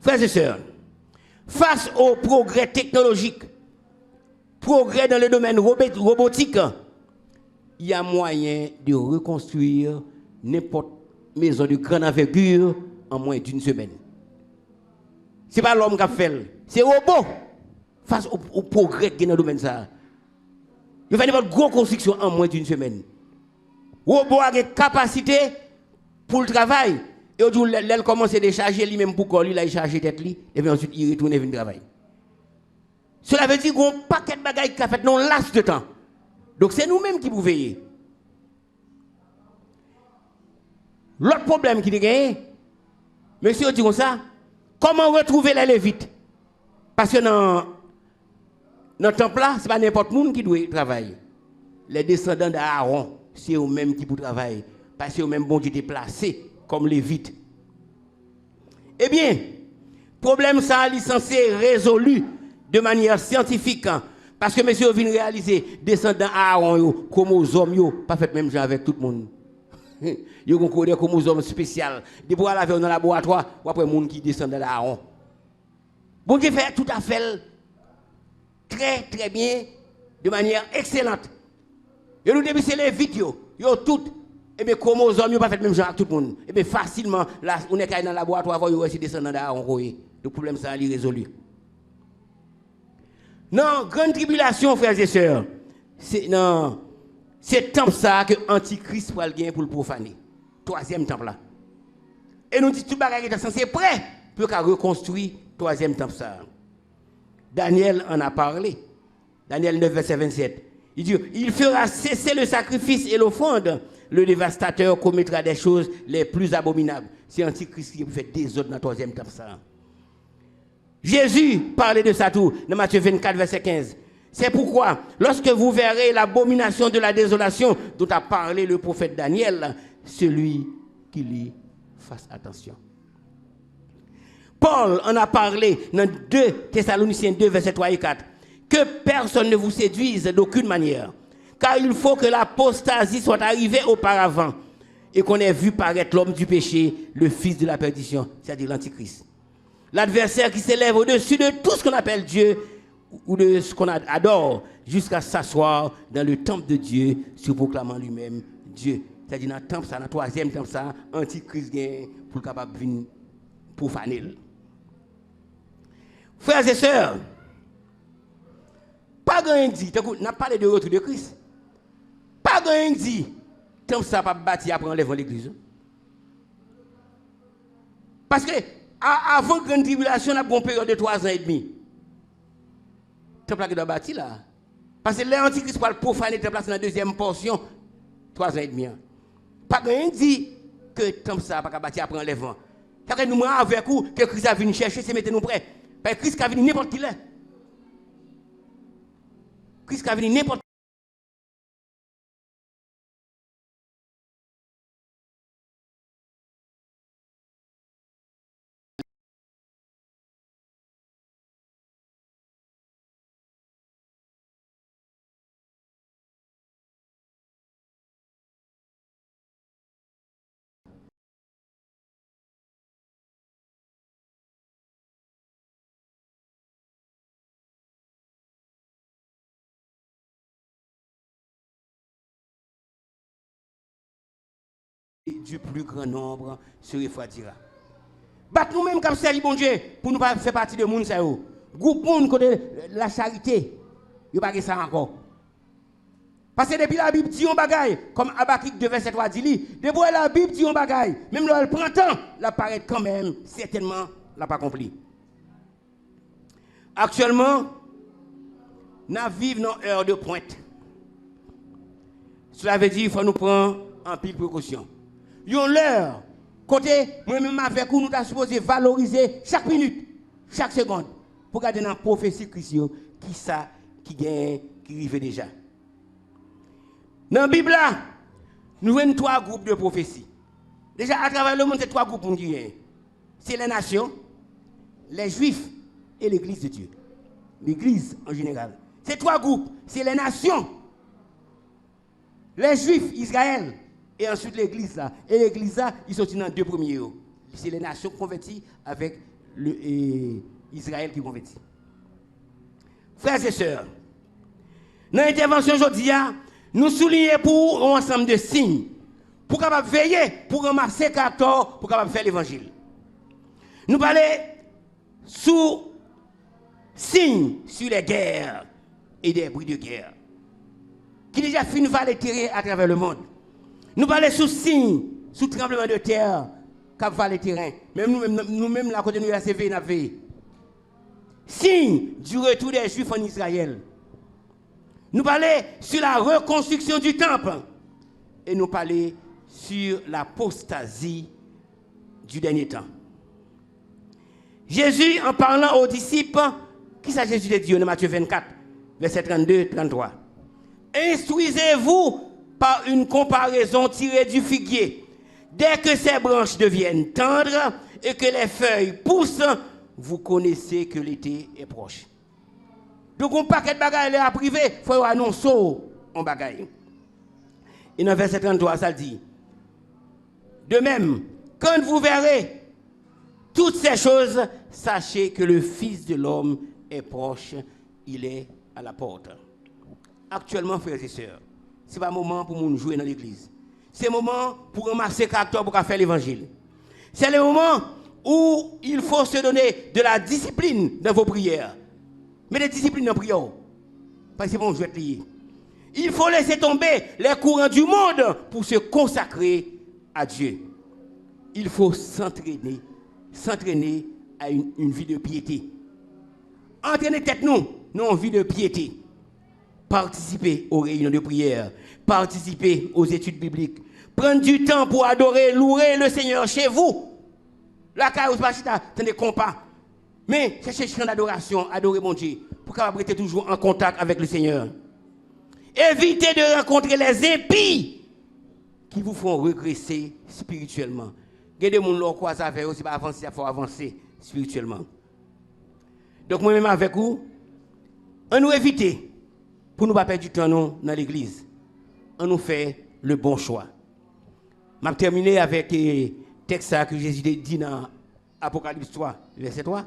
Frères et sœurs, face au progrès technologique, progrès dans le domaine robotique, il y a moyen de reconstruire n'importe maison de grande envergure en moins d'une semaine. Ce n'est pas l'homme qui a fait, c'est le robot. Face au progrès qui est dans le domaine ça. Il va y avoir une grosse construction en moins d'une semaine. Le robot a une capacité pour le travail. Et aujourd'hui, elle commence à décharger lui-même pour qu'on lui a chargé tête lui, et puis ensuite il retourne vers le travail. Cela veut dire qu'on a un paquet de bagages qui a fait non laps de temps. Donc c'est nous-mêmes qui pouvons veiller. L'autre problème qui est gagné, monsieur dit comme ça, comment retrouver les Lévites? Parce que dans le temple là, ce n'est pas n'importe qui qui doit travailler. Les descendants d'Aaron, c'est eux-mêmes qui peuvent travailler. Parce que eux-mêmes bon Dieu étaient placés comme Lévites. Eh bien, problème ça est censé résolu de manière scientifique. Parce que monsieur vient réaliser, descendants Aaron, comme aux hommes, pas fait même genre avec tout le monde. Ils ont connu comme aux hommes spéciaux. Des pour aller dans le laboratoire, ou après les gens qui descendent d'Aaron. Bon Dieu fait tout à fait très très bien, de manière excellente. Et nous début c'est les Lévites, yo tout. Et bien, comme aux hommes, ils n'ont pas fait même genre avec tout le monde. Et bien, facilement, là, on est dans le laboratoire, ils vont descendre d'Aaron. Le problème, ça, il est résolu. Non, grande tribulation, frères et sœurs. C'est temple ça que l'Antichrist va le gagner pour le profaner. Troisième temple là. Et nous disons tout le bagage est censé prêt pour reconstruire le troisième temple ça. Daniel en a parlé. Daniel 9, verset 27. Il dit, il fera cesser le sacrifice et l'offrande. Le dévastateur commettra des choses les plus abominables. C'est l'Antichrist qui fait des autres dans le troisième temple ça. Jésus parlait de ça tout dans Matthieu 24, verset 15. C'est pourquoi, lorsque vous verrez l'abomination de la désolation dont a parlé le prophète Daniel, celui qui lit, fasse attention. Paul en a parlé dans 2 Thessaloniciens 2, verset 3 et 4. Que personne ne vous séduise d'aucune manière, car il faut que l'apostasie soit arrivée auparavant et qu'on ait vu paraître l'homme du péché, le fils de la perdition, c'est-à-dire l'Antichrist. L'adversaire qui s'élève au-dessus de tout ce qu'on appelle Dieu ou de ce qu'on adore, jusqu'à s'asseoir dans le temple de Dieu, se proclamant lui-même Dieu. C'est-à-dire dans le temple, ça, dans le troisième temple, ça, Antichrist vient pour le capable de venir profaner. Frères et sœurs, pas grand dit, on a parlé de retour de Christ. Pas grand dit, temple ça pas bâti après enlèvement l'église. Parce que Avant la grande tribulation, on a une période de 3 ans et demi. Le temple qui doit bâtir là. Parce que l'Antichrist va profaner le temple dans la deuxième portion, 3 ans et demi. Pas rien dit que le temple ça pas bâtir après enlèvement. Ça que nous avec vous que Christ a venu chercher, c'est mettre nous prêts. Parce que Christ a venu n'importe qui là. Christ a venu n'importe du plus grand nombre se refroidira. Bat nous-mêmes comme ça, bon Dieu, pour nous pas faire partie de monde ça yo. Groupe monde côté la charité, yo pas ça encore. Parce que depuis la Bible dit on bagaille, comme Habakkuk 2 verset 3 dit, depuis la Bible dit on bagaille, même le printemps, la paraît quand même, certainement, l'a pas accompli. Actuellement, nous vivons dans une heure de pointe. Cela veut dire qu'il faut nous prendre en pile précaution. Yon l'heure, côté, moi-même avec vous, nous sommes supposés valoriser chaque minute, chaque seconde, pour garder dans la prophétie Christ, qui ça, qui gagne, qui arrive déjà. Dans la Bible, nous avons 3 groupes de prophéties. Déjà, à travers le monde, c'est 3 groupes qui gagnent. C'est les nations, les juifs et l'église de Dieu. L'église en général. C'est 3 groupes. C'est les nations, les juifs, Israël, et ensuite l'église là. Et l'église là, ils sont dans 2 premiers. C'est les nations converties avec Israël qui convertit. Frères et sœurs, dans l'intervention aujourd'hui, nous soulignons pour un ensemble de signes, pour capable veiller, pour ramasser caractère, pour capable faire l'évangile. Nous parlons sous signes sur les guerres et des bruits de guerre, qui déjà finissent par les tirer à travers le monde. Nous parlons sous signes, sous tremblement de terre, qui va les terrains. Même nous-mêmes, là, côté de nous, la CV, nous avons signe du retour des Juifs en Israël. Nous parlons sur la reconstruction du temple. Et nous parlons sur l'apostasie du dernier temps. Jésus, en parlant aux disciples, qui s'est Jésus de Dieu, dans Matthieu 24, verset 32-33. Instruisez-vous par une comparaison tirée du figuier. Dès que ses branches deviennent tendres et que les feuilles poussent, vous connaissez que l'été est proche. Donc, un paquet de bagailles à privé, il faut annoncer en bagaille. Et dans verset 33, ça dit, de même, quand vous verrez toutes ces choses, sachez que le Fils de l'homme est proche, il est à la porte. Actuellement, frères et sœurs, ce n'est pas le moment pour nous jouer dans l'église. C'est le moment pour ramasser caractère pour faire l'évangile. C'est le moment où il faut se donner de la discipline dans vos prières. Mais des disciplines dans la prière. Parce que bon, je vais te lier. Il faut laisser tomber les courants du monde pour se consacrer à Dieu. Il faut s'entraîner à une vie de piété. Entraîner tête nous une vie de piété. Participer aux réunions de prière, participer aux études bibliques, prendre du temps pour adorer, louer le Seigneur chez vous. La carrière, c'est pas des compas. Mais cherchez chant d'adoration, adorer mon Dieu, pour qu'on reste toujours en contact avec le Seigneur. Évitez de rencontrer les impies qui vous font régresser spirituellement. Gardez mon lot quoi ça fait aussi pas avancer, il faut avancer spirituellement. Donc moi-même avec vous, on nous éviter pour nous pas perdre du temps dans l'église. On nous fait le bon choix. Je vais terminer avec le texte que Jésus dit dans Apocalypse 3, verset 3.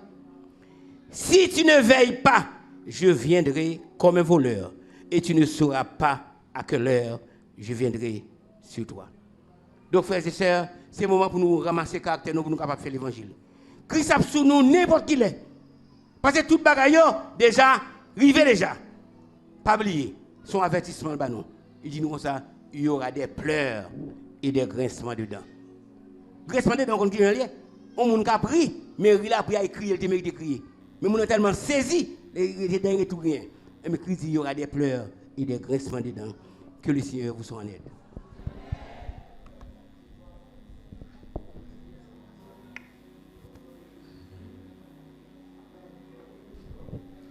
Si tu ne veilles pas, je viendrai comme un voleur, et tu ne sauras pas à quelle heure je viendrai sur toi. Donc, frères et sœurs, c'est le moment pour nous ramasser caractère, pour nous capables de faire l'évangile. Christ a sous nous n'importe qui l'est. Parce que tout le bagaille, déjà, rivé déjà. Pas oublier, son avertissement, bah non. Il dit nous comme ça, il y aura des pleurs et des grincements dedans. Grincements dedans, on dit On moun ka pris, mais il a pris à écrire, il te mérite de crier. Mais moun a tellement saisi, il était derrière tout rien. Et mes cris, il y aura des pleurs et des grincements dedans. Que le Seigneur vous soit en aide.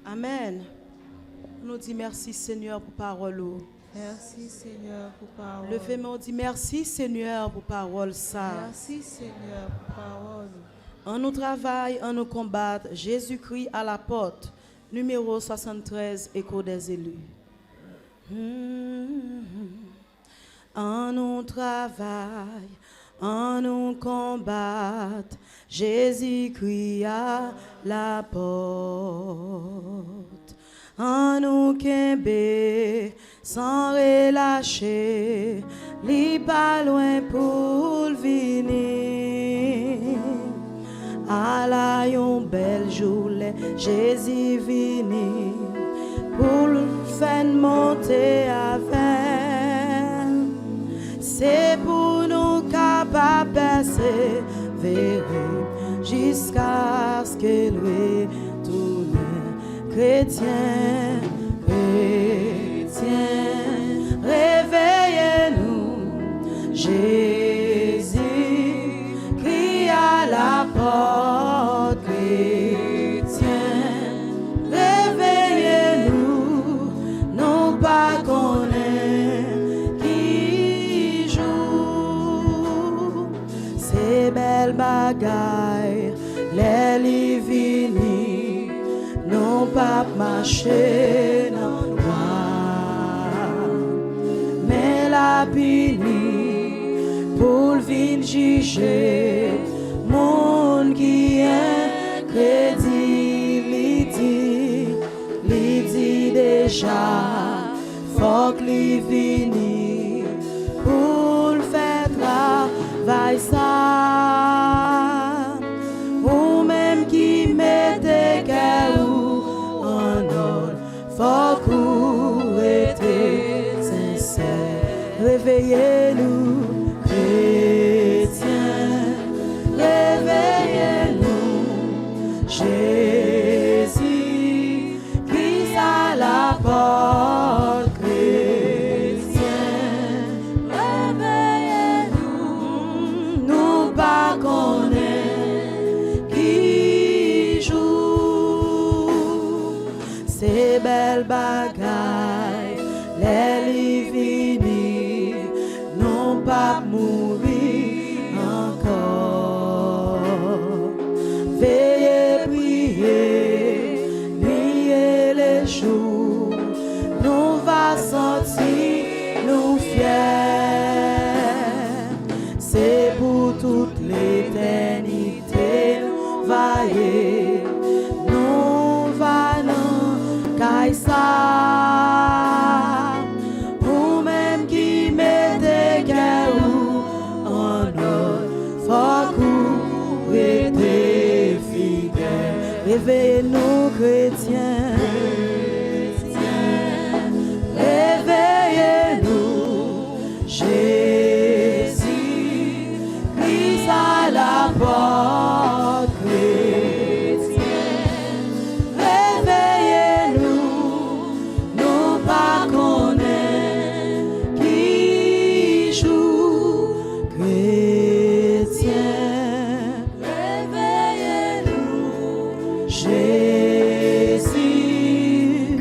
Amen. Nous disons merci Seigneur pour parole. Merci Seigneur pour parole. Levez-moi, on dit merci Seigneur pour parole ça. Merci Seigneur pour parole. En nous travail, en nous combattre, Jésus-Christ à la porte. Numéro 73, Écho des élus. En nous travail, en nous combattre, Jésus-Christ à la porte. En nous kembe, sans relâcher, li pas loin pour venir. À la yon belle journée, Jésus vini pour le faire monter avec. C'est pour nous capables de persévérer jusqu'à ce que lui tourne. Chrétien, chrétien, réveillez-nous, Jésus crie à la porte, chrétien, réveillez-nous, non pas qu'on est qui joue, ces belles bagailles, les livini. Non pas marcher dans le noir, mais la pini pour venir juger monde qui est crédit, dit déjà, faut que li vini pour faire travail ça, ou même qui mette cœur. Faut qu'on était sincère, réveillez-nous, chrétiens, réveillez-nous, Jésus, Christ à la porte, chrétiens, réveillez-nous, nous pas connaître qui joue, c'est belles bagailles, les livini, non pas mourir encore. Veillez prier, prier les jours, nous va sentir nous fiers. C'est pour toute l'éternité, nous vailler, nous va ça, ou même qui mette cœur en ordre, faut qu'on était fidèle. Réveillez-nous, chrétiens, réveillez-nous, Jésus, Christ à la porte, chrétiens, réveillez-nous. Jésus,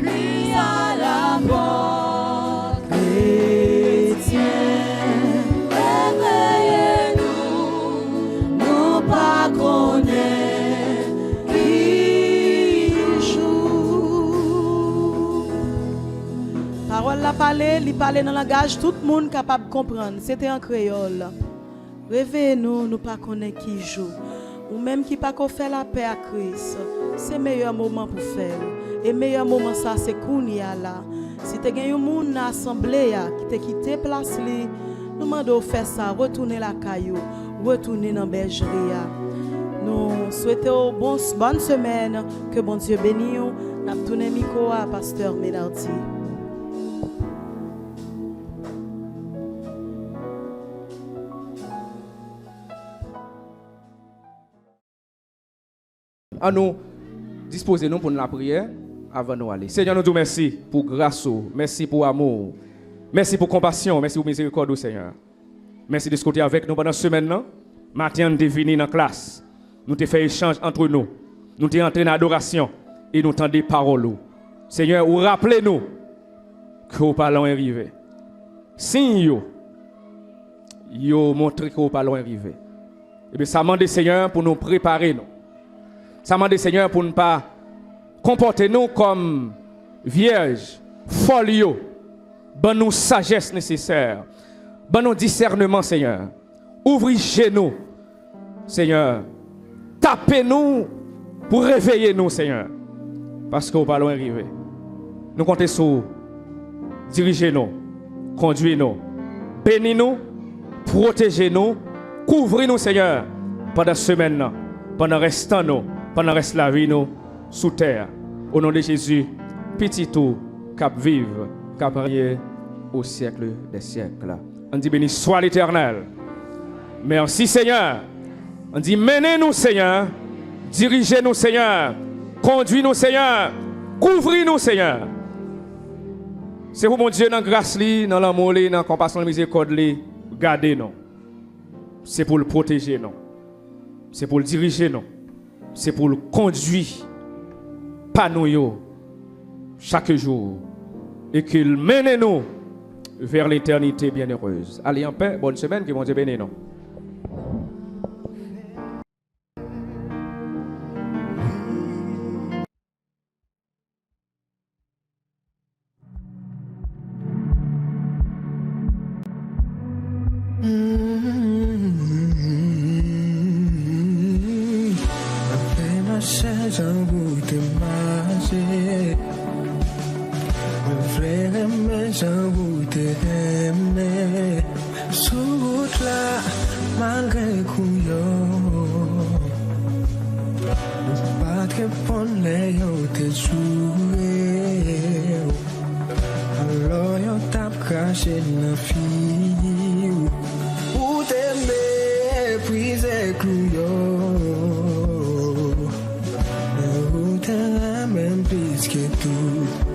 Christ à la porte, chrétien, réveillez-nous, nous pas connaître qui joue. Parole la parler, li parler dans le langage tout le monde capable de comprendre. C'était en créole. Réveillez-nous, nous pas connaître qui joue. Ou même qui pas qu'on fait la paix à Christ, c'est le meilleur moment pour faire. Et le meilleur moment ça c'est kounya là. Si tu as un monde dans l'assemblée qui t'a quitté place li, nous demandons faire ça, retourner la caillou, retourner dans la bergerie. Nous souhaitons bonne semaine, que bon Dieu bénisse. Nous avons tourné le micro à Pasteur Médardi. À nous disposer nous pour la prière avant de nous aller. Seigneur, nous disons merci pour grâce, merci pour amour, merci pour compassion, merci pour miséricorde, Seigneur. Merci de ce côté avec nous pendant cette semaine. Matin, nous sommes venus dans la classe. Nous avons fait échange entre nous. Nous sommes entrés dans l'adoration et nous entendons des paroles. Seigneur, rappelez-nous que vous pas loin arrivé. Si vous montrez que vous pas loin arrivé. Et bien, ça demande Seigneur pour nous préparer. Nous. Ça demande Seigneur pour ne pas comporter nous comme vierges, folio. Bonne nous sagesse nécessaire. Bon nous discernement, Seigneur. Ouvrez chez nous, Seigneur. Tapez-nous pour réveiller nous, Seigneur. Parce que nous pas loin arriver. Nous comptons sur vous. Dirigez-nous, conduisez-nous, bénis-nous, protégez-nous, couvrez-nous, Seigneur, pendant cette semaine, pendant restant nous, pendant reste la vie nous, sous terre. Au nom de Jésus, petit tout, cap vive, cap régner au siècle des siècles. On dit béni soit l'Éternel. Merci, Seigneur. On dit menez-nous, Seigneur, dirigez-nous, Seigneur, conduisez-nous, Seigneur, couvrez-nous, Seigneur. C'est pour mon Dieu, dans la grâce, dans l'amour, dans la compassion, dans la miséricorde, gardez nous. C'est pour le protéger nous. C'est pour le diriger nous. C'est pour le conduire. Pas nous, chaque jour. Et qu'il mène nous vers l'éternité bienheureuse. Allez en paix, bonne semaine, que mon Dieu bénisse nous. Please get through.